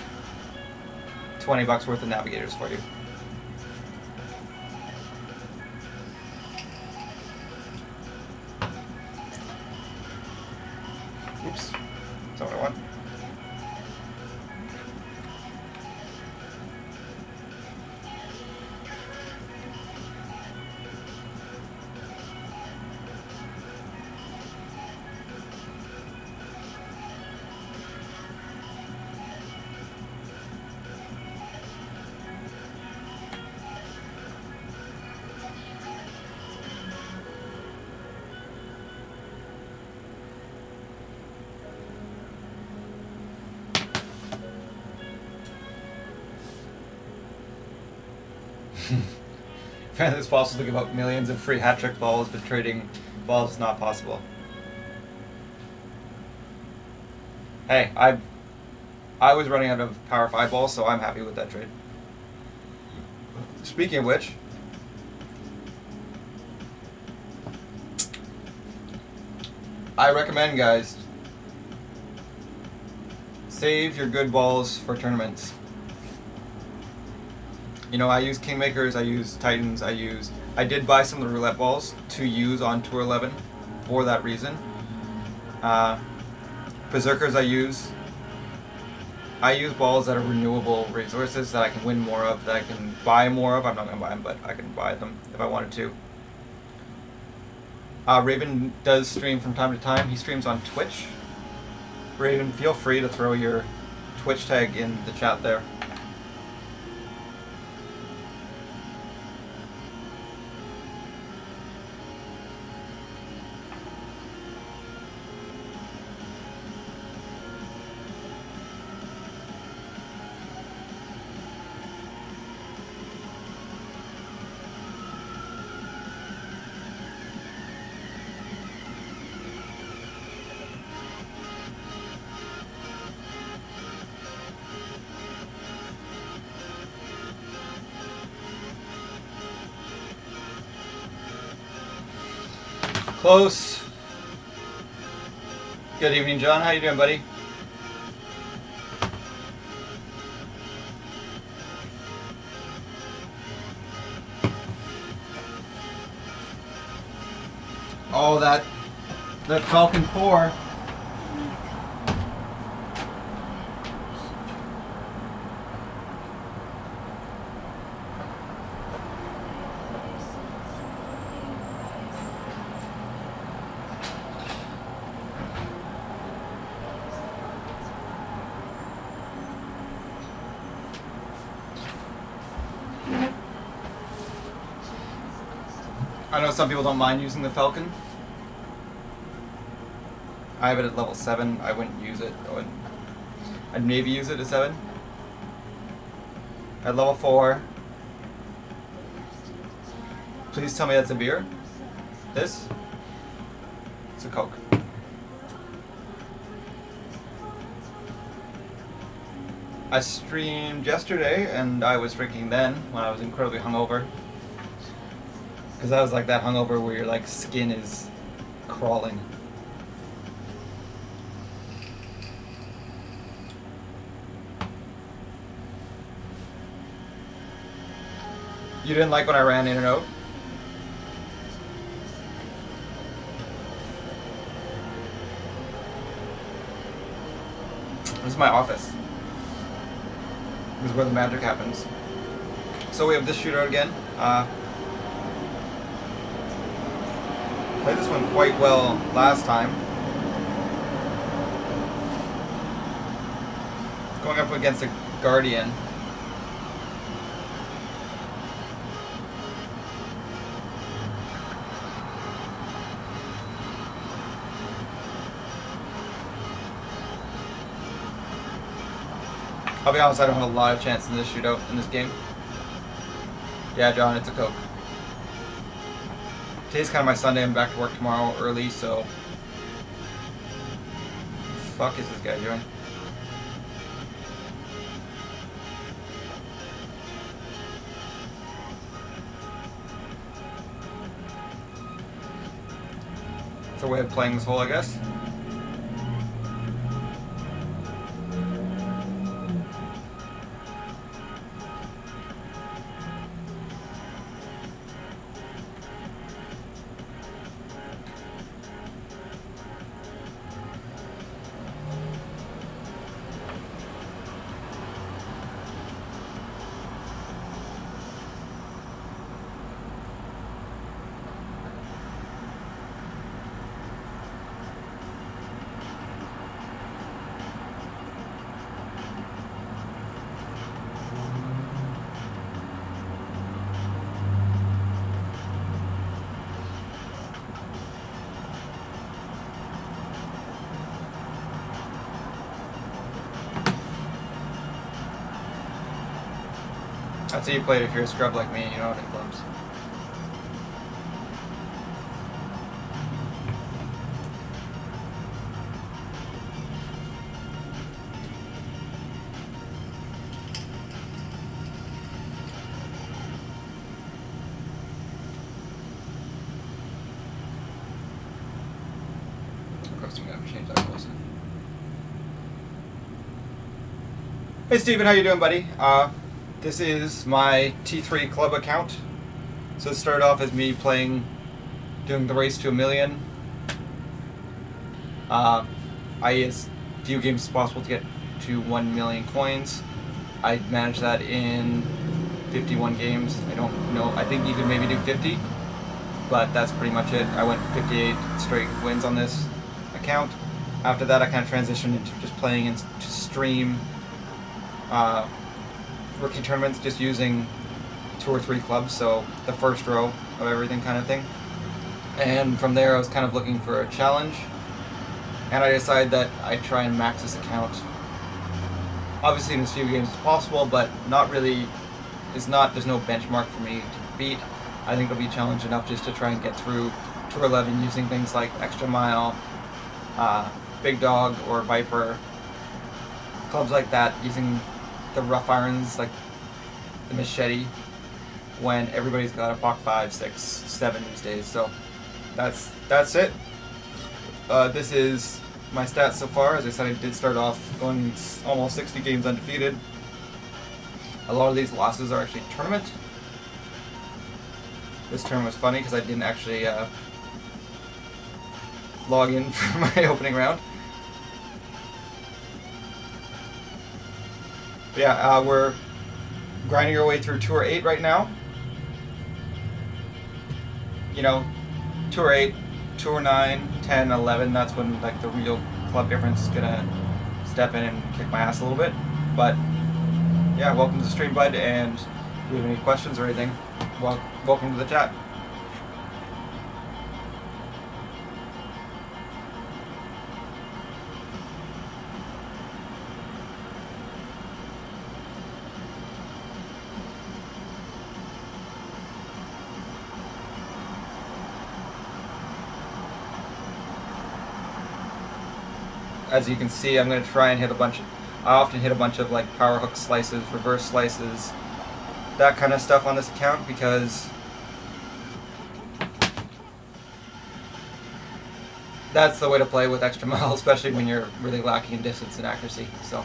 Speaker 1: $20 worth of Navigators for you. Oops, that's not what I want. Apparently it's possible to give out millions of free hat-trick balls, but trading balls is not possible. Hey, I was running out of Power 5 balls, so I'm happy with that trade. Speaking of which, I recommend, guys, save your good balls for tournaments. You know, I use Kingmakers, I use Titans, I did buy some of the roulette balls to use on Tour 11 for that reason. Berserkers I use balls that are renewable resources that I can win more of, that I can buy more of. I'm not going to buy them, but I can buy them if I wanted to. Raven does stream from time to time. He streams on Twitch. Raven, feel free to throw your Twitch tag in the chat there. Close. Good evening, John. How you doing, buddy? Oh, that Falcon 4. I know some people don't mind using the Falcon. I have it at level 7. I wouldn't use it. I'd maybe use it at 7. At level 4. Please tell me that's a beer. This? It's a Coke. I streamed yesterday and I was drinking then when I was incredibly hungover. Because I was like that hungover where your like skin is crawling. You didn't like when I ran in and out? This is my office. This is where the magic happens. So we have this shootout again. Played this one quite well last time. Going up against a Guardian. I'll be honest, I don't have a lot of chance in this shootout in this game. Yeah, John, it's a Coke. Today's kind of my Sunday. I'm back to work tomorrow early, so... What the fuck is this guy doing? It's a way of playing this hole, I guess. That's how you play it if you're a scrub like me and you don't have any clubs. Of course, I'm gonna have to change that close. Hey Steven, how you doing, buddy? This is my T3 club account. So it started off as me doing the race to 1,000,000. As few games as possible to get to 1,000,000 coins. I managed that in 51 games. I don't know, I think you could maybe do 50, but that's pretty much it. I went 58 straight wins on this account. After that, I kind of transitioned into just playing and to stream rookie tournaments, just using 2 or 3 clubs, so the first row of everything kind of thing. And from there, I was kind of looking for a challenge, and I decided that I'd try and max this account. Obviously in as few games as possible, but not really. There's no benchmark for me to beat. I think it'll be challenge enough just to try and get through Tour 11 using things like Extra Mile, Big Dog, or Viper, clubs like that, using the rough irons like the Machete, when everybody's got a Bach 5, 6, 7 these days. So that's it. This is my stats so far. As I said, I did start off going almost 60 games undefeated. A lot of these losses are actually tournament. This tournament was funny because I didn't actually log in for my opening round. But yeah, we're grinding our way through Tour 8 right now. You know, Tour 8, Tour 9, 10, 11, that's when like the real club difference is gonna step in and kick my ass a little bit. But yeah, welcome to the stream, bud, and if you have any questions or anything, welcome to the chat. As you can see, I'm going to try and hit I often hit a bunch of like power hook slices, reverse slices, that kind of stuff on this account, because that's the way to play with Extra Mile, especially when you're really lacking in distance and accuracy. So.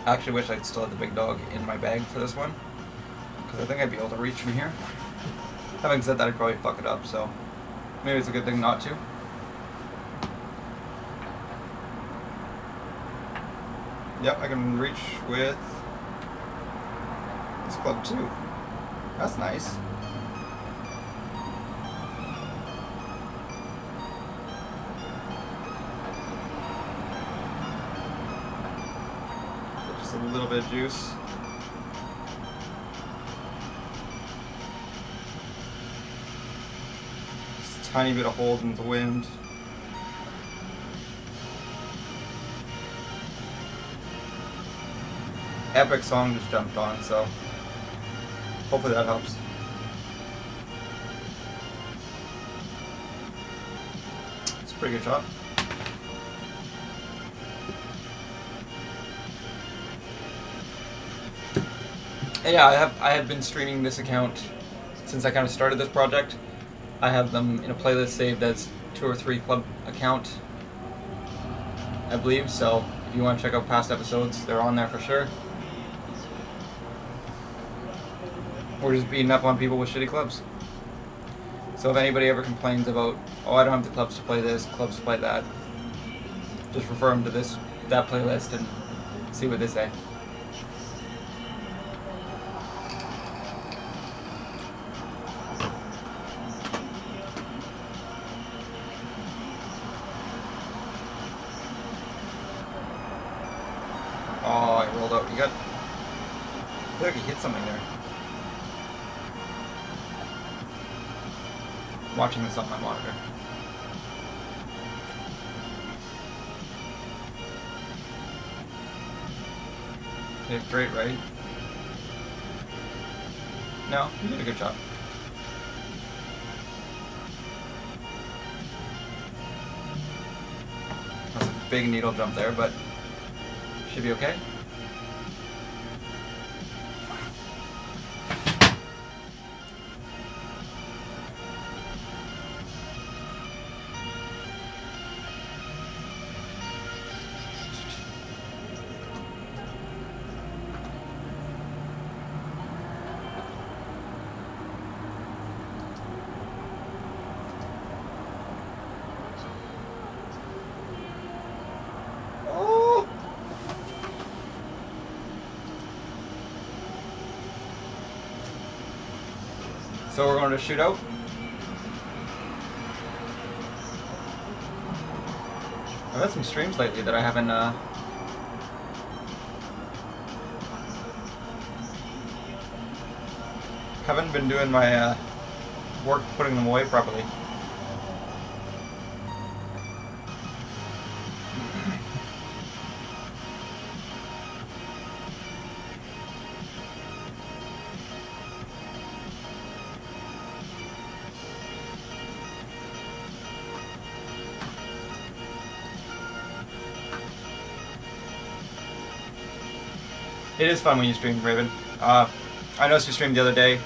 Speaker 1: I actually wish I still had the Big Dog in my bag for this one, because I think I'd be able to reach from here. Having said that, I'd probably fuck it up, so maybe it's a good thing not to. Yep, I can reach with this club too. That's nice. Just a little bit of juice. Just a tiny bit of hold in the wind. Epic song just jumped on, so hopefully that helps. It's a pretty good shot. And yeah, I have been streaming this account since I kind of started this project. I have them in a playlist saved as 2 or 3 club account, I believe. So if you want to check out past episodes, they're on there for sure. We're just beating up on people with shitty clubs. So if anybody ever complains about, oh, I don't have the clubs to play this, clubs to play that, just refer them to that playlist and see what they say. Oh, I rolled out. I feel like he hit something there. Watching this on my monitor. Hit great, right? No, you did a good job. That's a big needle jump there, but should be okay. So we're going to shootout. I've had some streams lately that I haven't been doing my work putting them away properly. It is fun when you stream, Raven. I noticed you streamed the other day.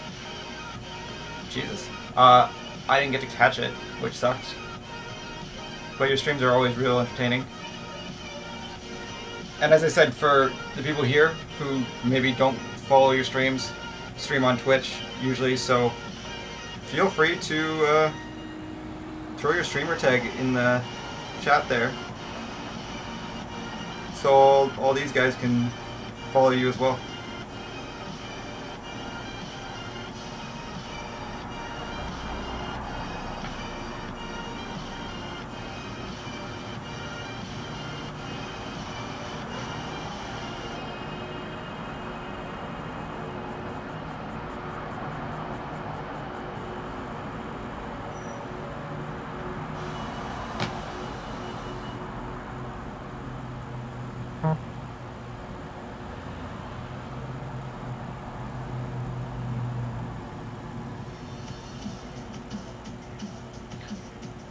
Speaker 1: Jesus. I didn't get to catch it, which sucked. But your streams are always real entertaining. And as I said, for the people here who maybe don't follow your streams, stream on Twitch usually, so feel free to throw your streamer tag in the chat there. So all these guys can follow you as well.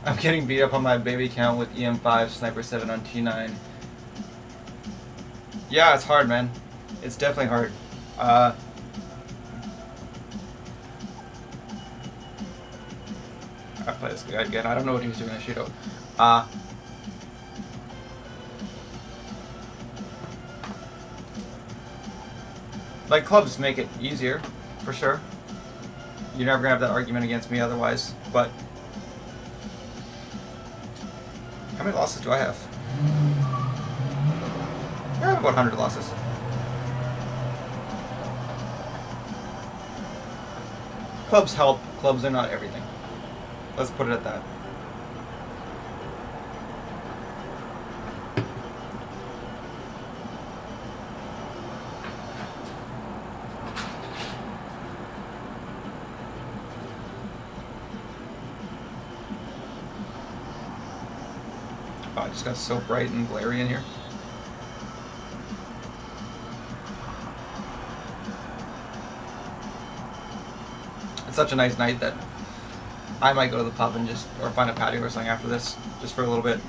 Speaker 1: I'm getting beat up on my baby count with EM5 Sniper 7 on T9. Yeah, it's hard, man. It's definitely hard. I play this guy again. I don't know what he was doing in the shootout. Like, clubs make it easier, for sure. You're never gonna have that argument against me otherwise, but how many losses do I have? I have about 100 losses. Clubs help. Clubs are not everything. Let's put it at that. Oh, it just got so bright and glary in here. It's such a nice night that I might go to the pub and just, or find a patio or something after this, just for a little bit.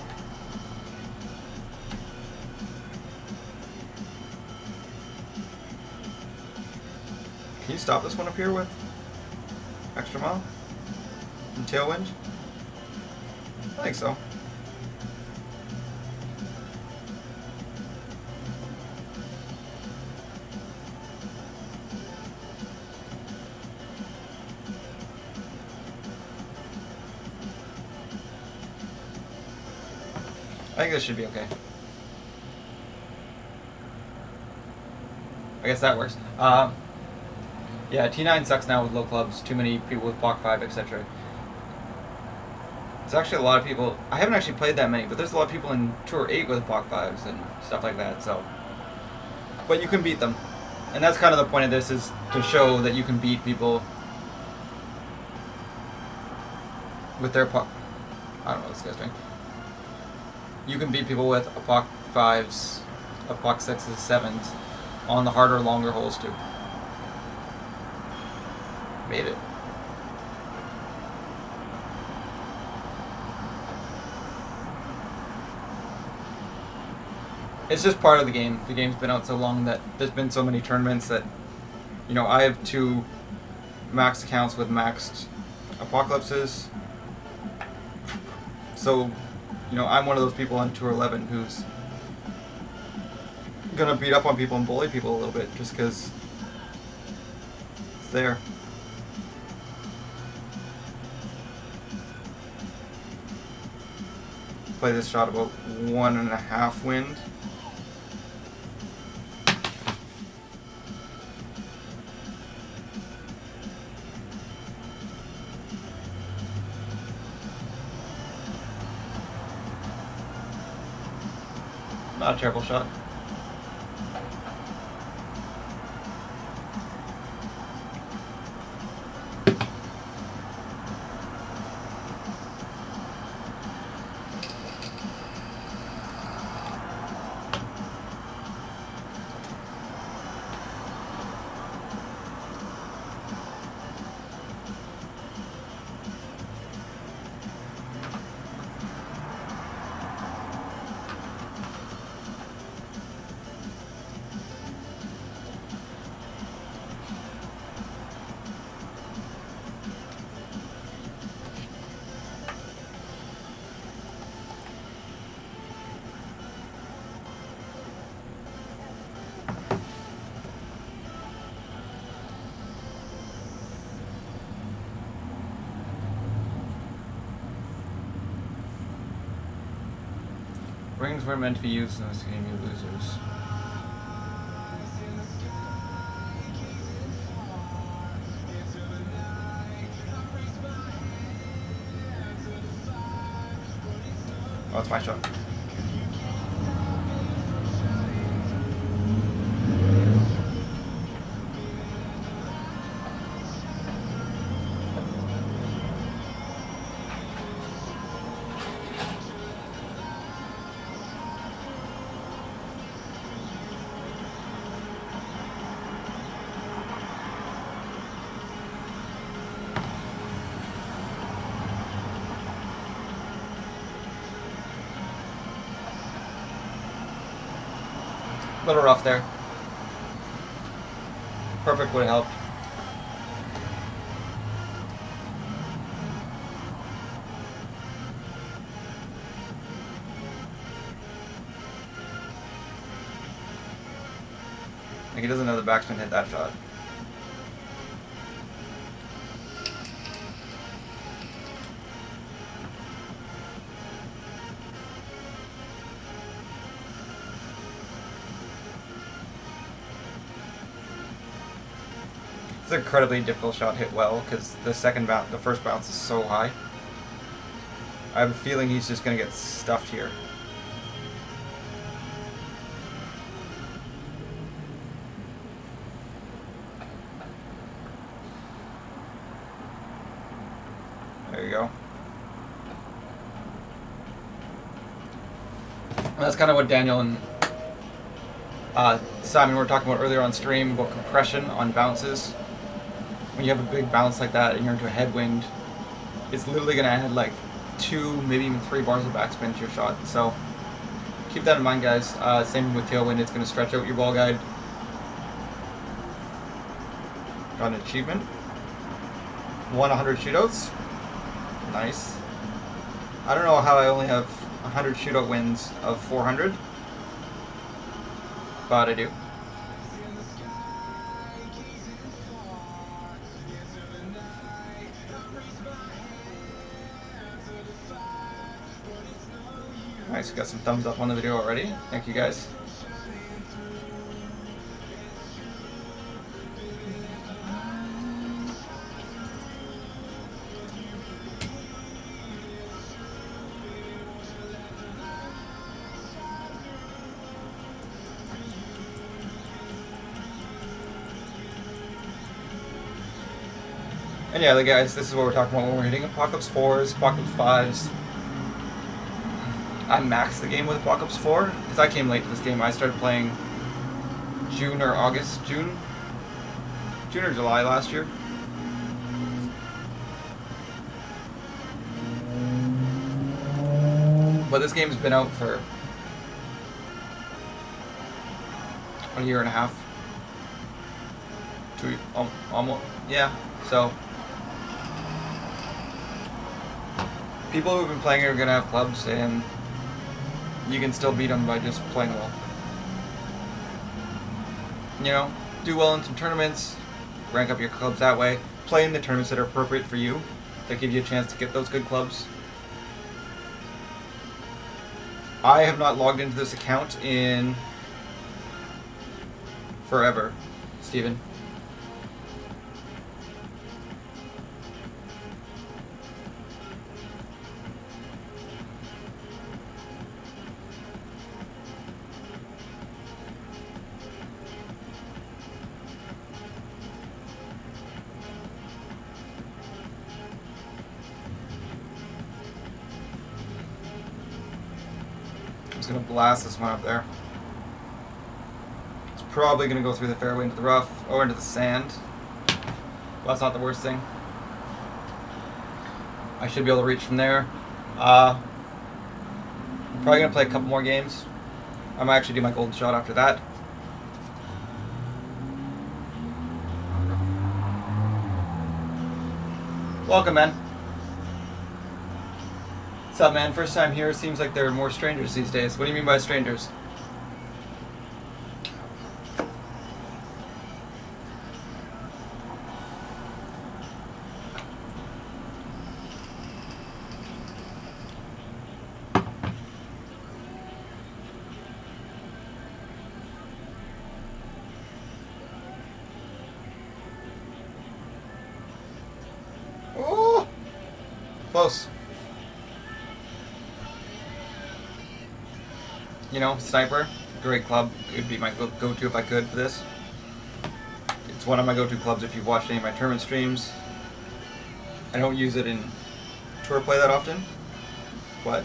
Speaker 1: Can you stop this one up here with extra mile and tailwind? I think so. I think this should be okay. I guess that works. Yeah, T9 sucks now with low clubs, too many people with block 5, etc. There's actually a lot of people, I haven't actually played that many, but there's a lot of people in Tour 8 with block 5s and stuff like that, so. But you can beat them. And that's kind of the point of this, is to show that you can beat people with their block. I don't know what this guy's doing. You can beat people with a block 5s, a block 6s, 7s on the harder, longer holes too. Made it. It's just part of the game. The game's been out so long that there's been so many tournaments that, you know, I have 2 max accounts with maxed apocalypses. So, you know, I'm one of those people on Tour 11 who's gonna beat up on people and bully people a little bit just because it's there. Play this shot about 1.5 wind. Not a terrible shot. Rings were meant to be used in this game, you losers. Oh, it's my shot. A little rough there. Perfect would have helped. Like he doesn't know the backswing hit that shot. It's an incredibly difficult shot, hit well, because the first bounce is so high. I have a feeling he's just going to get stuffed here. There you go. And that's kind of what Daniel and Simon were talking about earlier on stream about compression on bounces. When you have a big bounce like that and you're into a headwind, it's literally going to add like 2, maybe even 3 bars of backspin to your shot. So keep that in mind, guys. Same with tailwind, it's going to stretch out your ball guide. Got an achievement. Won 100 shootouts. Nice. I don't know how I only have 100 shootout wins of 400, but I do. Nice, we got some thumbs up on the video already. Thank you guys. And yeah, guys, this is what we're talking about when we're hitting Apocalypse 4s, Apocalypse 5s. I maxed the game with Apocalypse 4, because I came late to this game. I started playing June or August, June or July last year. But this game's been out for a year and a half. Almost, yeah. So people who've been playing it are gonna have clubs, and you can still beat them by just playing well. You know, do well in some tournaments, rank up your clubs that way. Play in the tournaments that are appropriate for you, that give you a chance to get those good clubs. I have not logged into this account in forever, Steven. Gonna blast this one up there. It's probably gonna go through the fairway into the rough or into the sand. Well, that's not the worst thing. I should be able to reach from there. I'm probably gonna play a couple more games. I might actually do my golden shot after that. Welcome, man. What's up, man? First time here. Seems like there are more strangers these days. What do you mean by strangers? Oh! Close. You know, Sniper, great club. It would be my go-to if I could for this. It's one of my go-to clubs if you've watched any of my tournament streams. I don't use it in tour play that often, but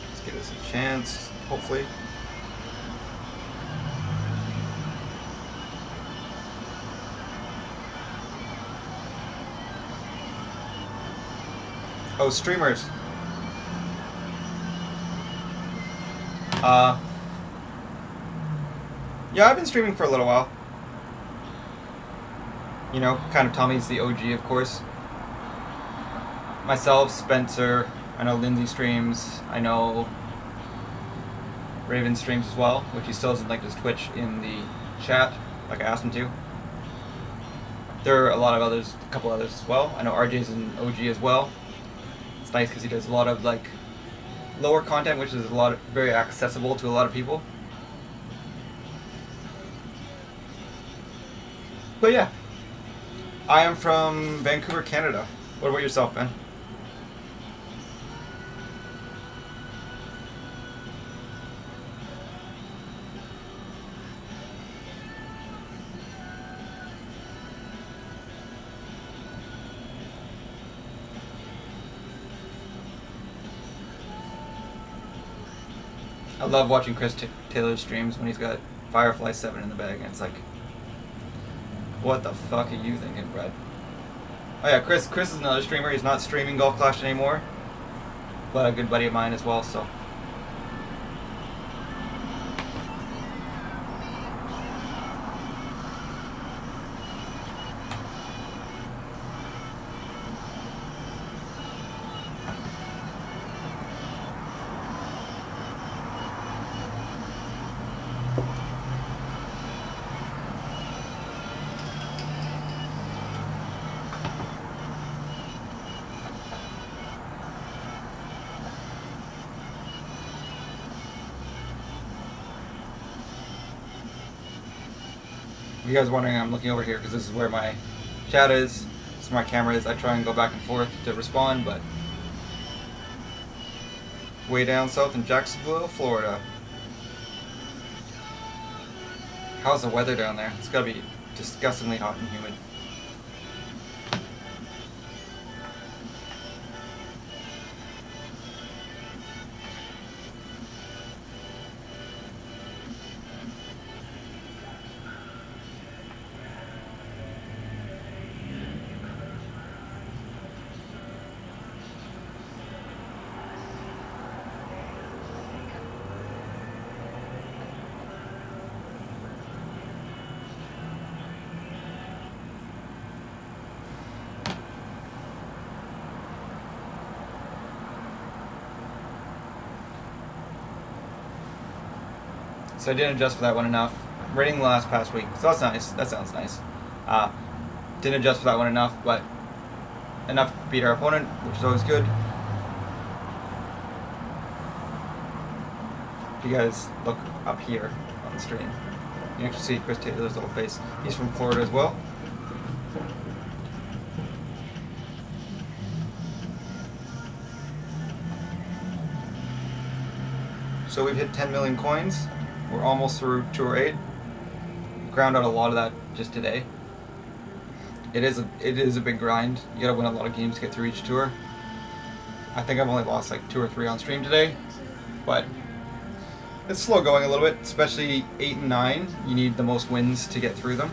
Speaker 1: let's give this a chance, hopefully. Oh, streamers. Yeah, I've been streaming for a little while. You know, kind of Tommy's the OG, of course. Myself, Spencer, I know Lindsay streams, I know Raven streams as well, which he still doesn't like his Twitch in the chat, like I asked him to. There are a lot of others, a couple others as well. I know RJ's an OG as well. It's nice because he does a lot of like lower content, which is very accessible to a lot of people. But yeah, I am from Vancouver, Canada. What about yourself, Ben? I love watching Chris Taylor's streams when he's got Firefly 7 in the bag, and it's like, what the fuck are you thinking, Brad? Oh yeah, Chris is another streamer. He's not streaming GolfClash anymore, but a good buddy of mine as well, so. If you guys are wondering, I'm looking over here because this is where my chat is, this is where my camera is. I try and go back and forth to respond, but way down south in Jacksonville, Florida. How's the weather down there? It's gotta be disgustingly hot and humid. So I didn't adjust for that one enough. Rating last past week, so that's nice. That sounds nice. Didn't adjust for that one enough, but enough to beat our opponent, which is always good. If you guys look up here on the stream, you can actually see Chris Taylor's little face. He's from Florida as well. So we've hit 10 million coins. We're almost through Tour 8. We ground out a lot of that just today. It is a big grind. You gotta win a lot of games to get through each tour. I think I've only lost like 2 or 3 on stream today, but it's slow going a little bit, especially 8 and 9. You need the most wins to get through them.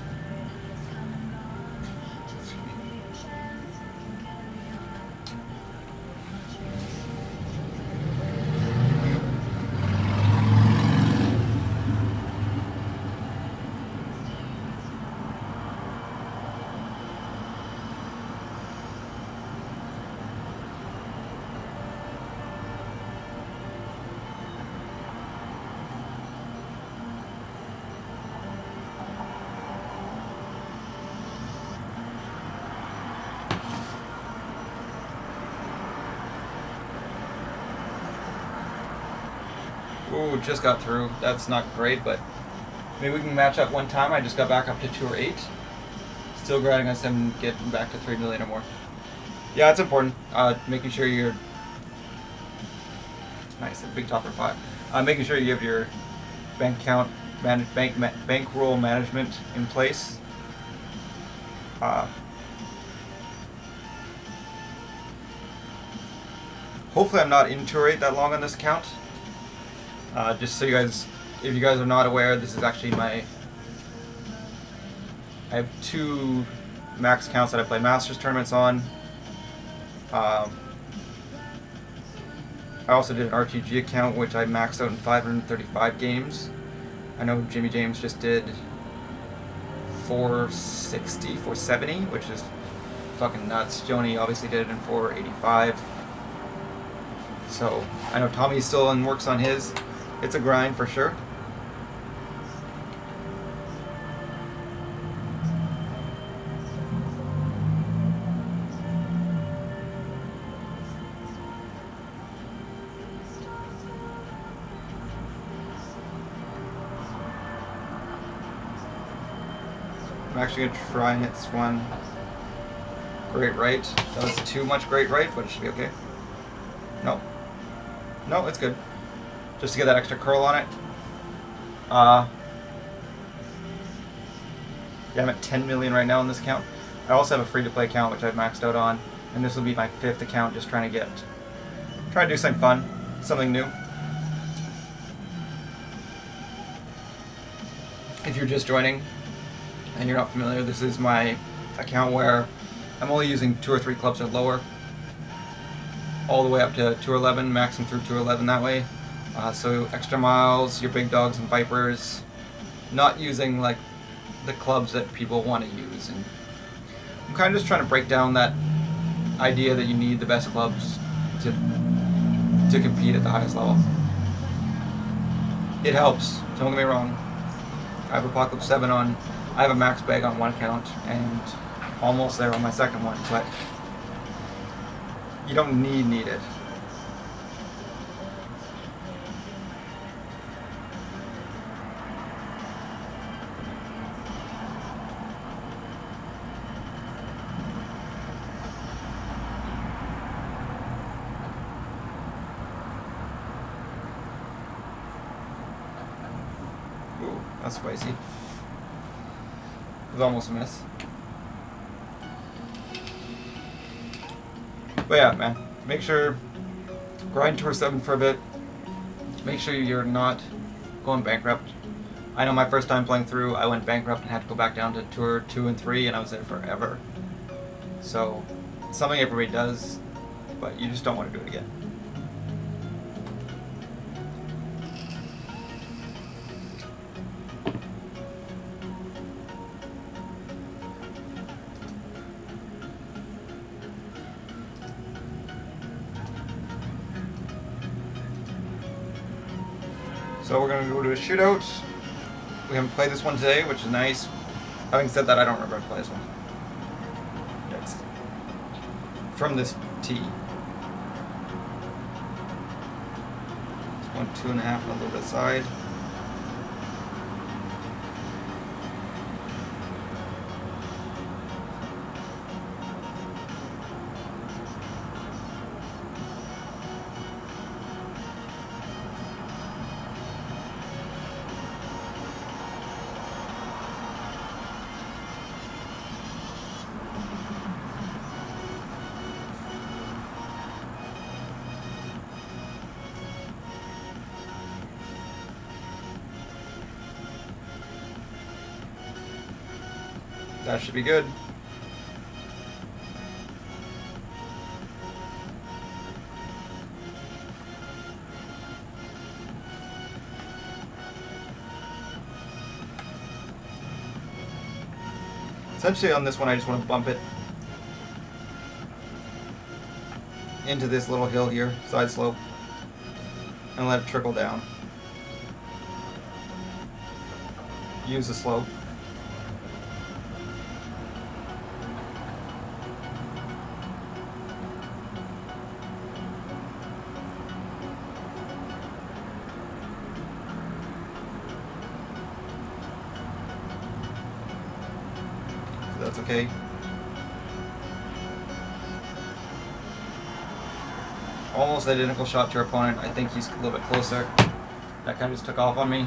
Speaker 1: Ooh, just got through. That's not great, but maybe we can match up one time. I just got back up to Tour 8. Still grinding on 7, getting back to 3 million or more. Yeah, it's important. Making sure you're... Nice, a big topper 5. Making sure you have your bank account, bankroll management in place. Hopefully I'm not in Tour 8 that long on this account. Just so you guys, if you guys are not aware, this is actually I have 2 max accounts that I play Masters tournaments on. I also did an RTG account, which I maxed out in 535 games. I know Jimmy James just did 460, 470, which is fucking nuts. Joni obviously did it in 485. So I know Tommy's still in works on his. It's a grind for sure. I'm actually going to try and hit this one. Great right. That was too much great right, but it should be okay. No. No, it's good. Just to get that extra curl on it. Yeah, I'm at 10 million right now on this account. I also have a free-to-play account, which I've maxed out on. And this will be my 5th account, just trying to do something fun, something new. If you're just joining and you're not familiar, this is my account where I'm only using 2 or 3 clubs or lower, all the way up to Tour 11, maxing through Tour 11 that way. So extra miles, your big dogs and vipers, not using like the clubs that people want to use. And I'm kind of just trying to break down that idea that you need the best clubs to compete at the highest level. It helps, don't get me wrong. I have Apocalypse 7 on, I have a max bag on one account and almost there on my second one, but you don't need it. Ooh, that's spicy. It was almost a miss. But yeah, man, make sure, grind Tour 7 for a bit. Make sure you're not going bankrupt. I know my first time playing through, I went bankrupt and had to go back down to Tour 2 and 3, and I was there forever. So, it's something everybody does, but you just don't want to do it again. So we're going to go to a shootout. We haven't played this one today, which is nice. Having said that, I don't remember how to play this one. Yikes. From this tee. 1, 2.5 on a little bit side. That should be good. Essentially on this one I just want to bump it into this little hill here, side slope, and let it trickle down. Use the slope. That's okay. Almost identical shot to our opponent. I think he's a little bit closer. That kind of just took off on me.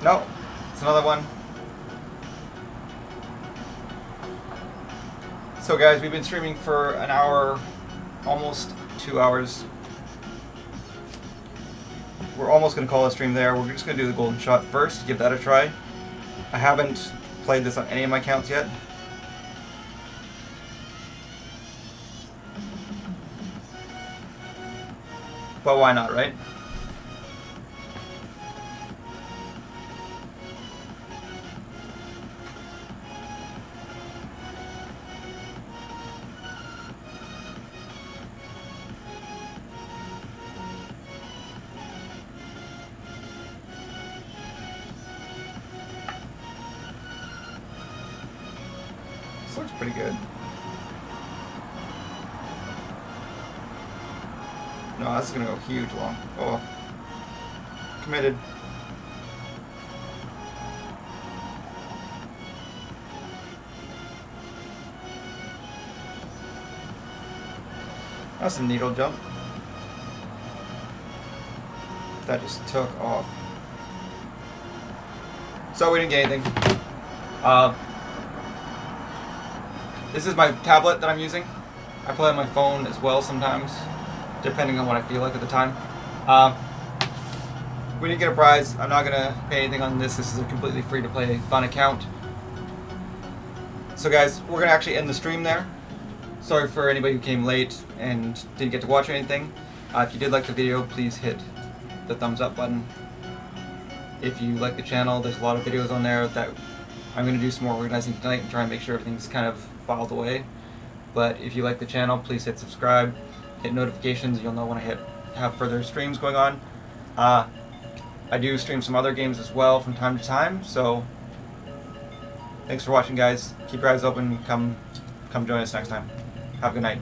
Speaker 1: No, it's another one. So guys, we've been streaming for an hour, almost 2 hours. We're almost going to call a stream there. We're just going to do the golden shot first, give that a try. I haven't played this on any of my accounts yet. But why not, right? This looks pretty good. No, this is going to go huge long. Oh. Committed. That's a needle jump. That just took off. So we didn't get anything. This is my tablet that I'm using. I play on my phone as well sometimes, depending on what I feel like at the time. We didn't get a prize. I'm not going to pay anything on this. This is a completely free to play fun account. So guys, we're going to actually end the stream there. Sorry for anybody who came late and didn't get to watch anything. If you did like the video, please hit the thumbs up button. If you like the channel, there's a lot of videos on there that I'm going to do some more organizing tonight and try and make sure everything's kind of filed away. But if you like the channel, please hit subscribe, hit notifications, you'll know when I have further streams going on. I do stream some other games as well from time to time, so thanks for watching guys. Keep your eyes open, come join us next time. Have a good night.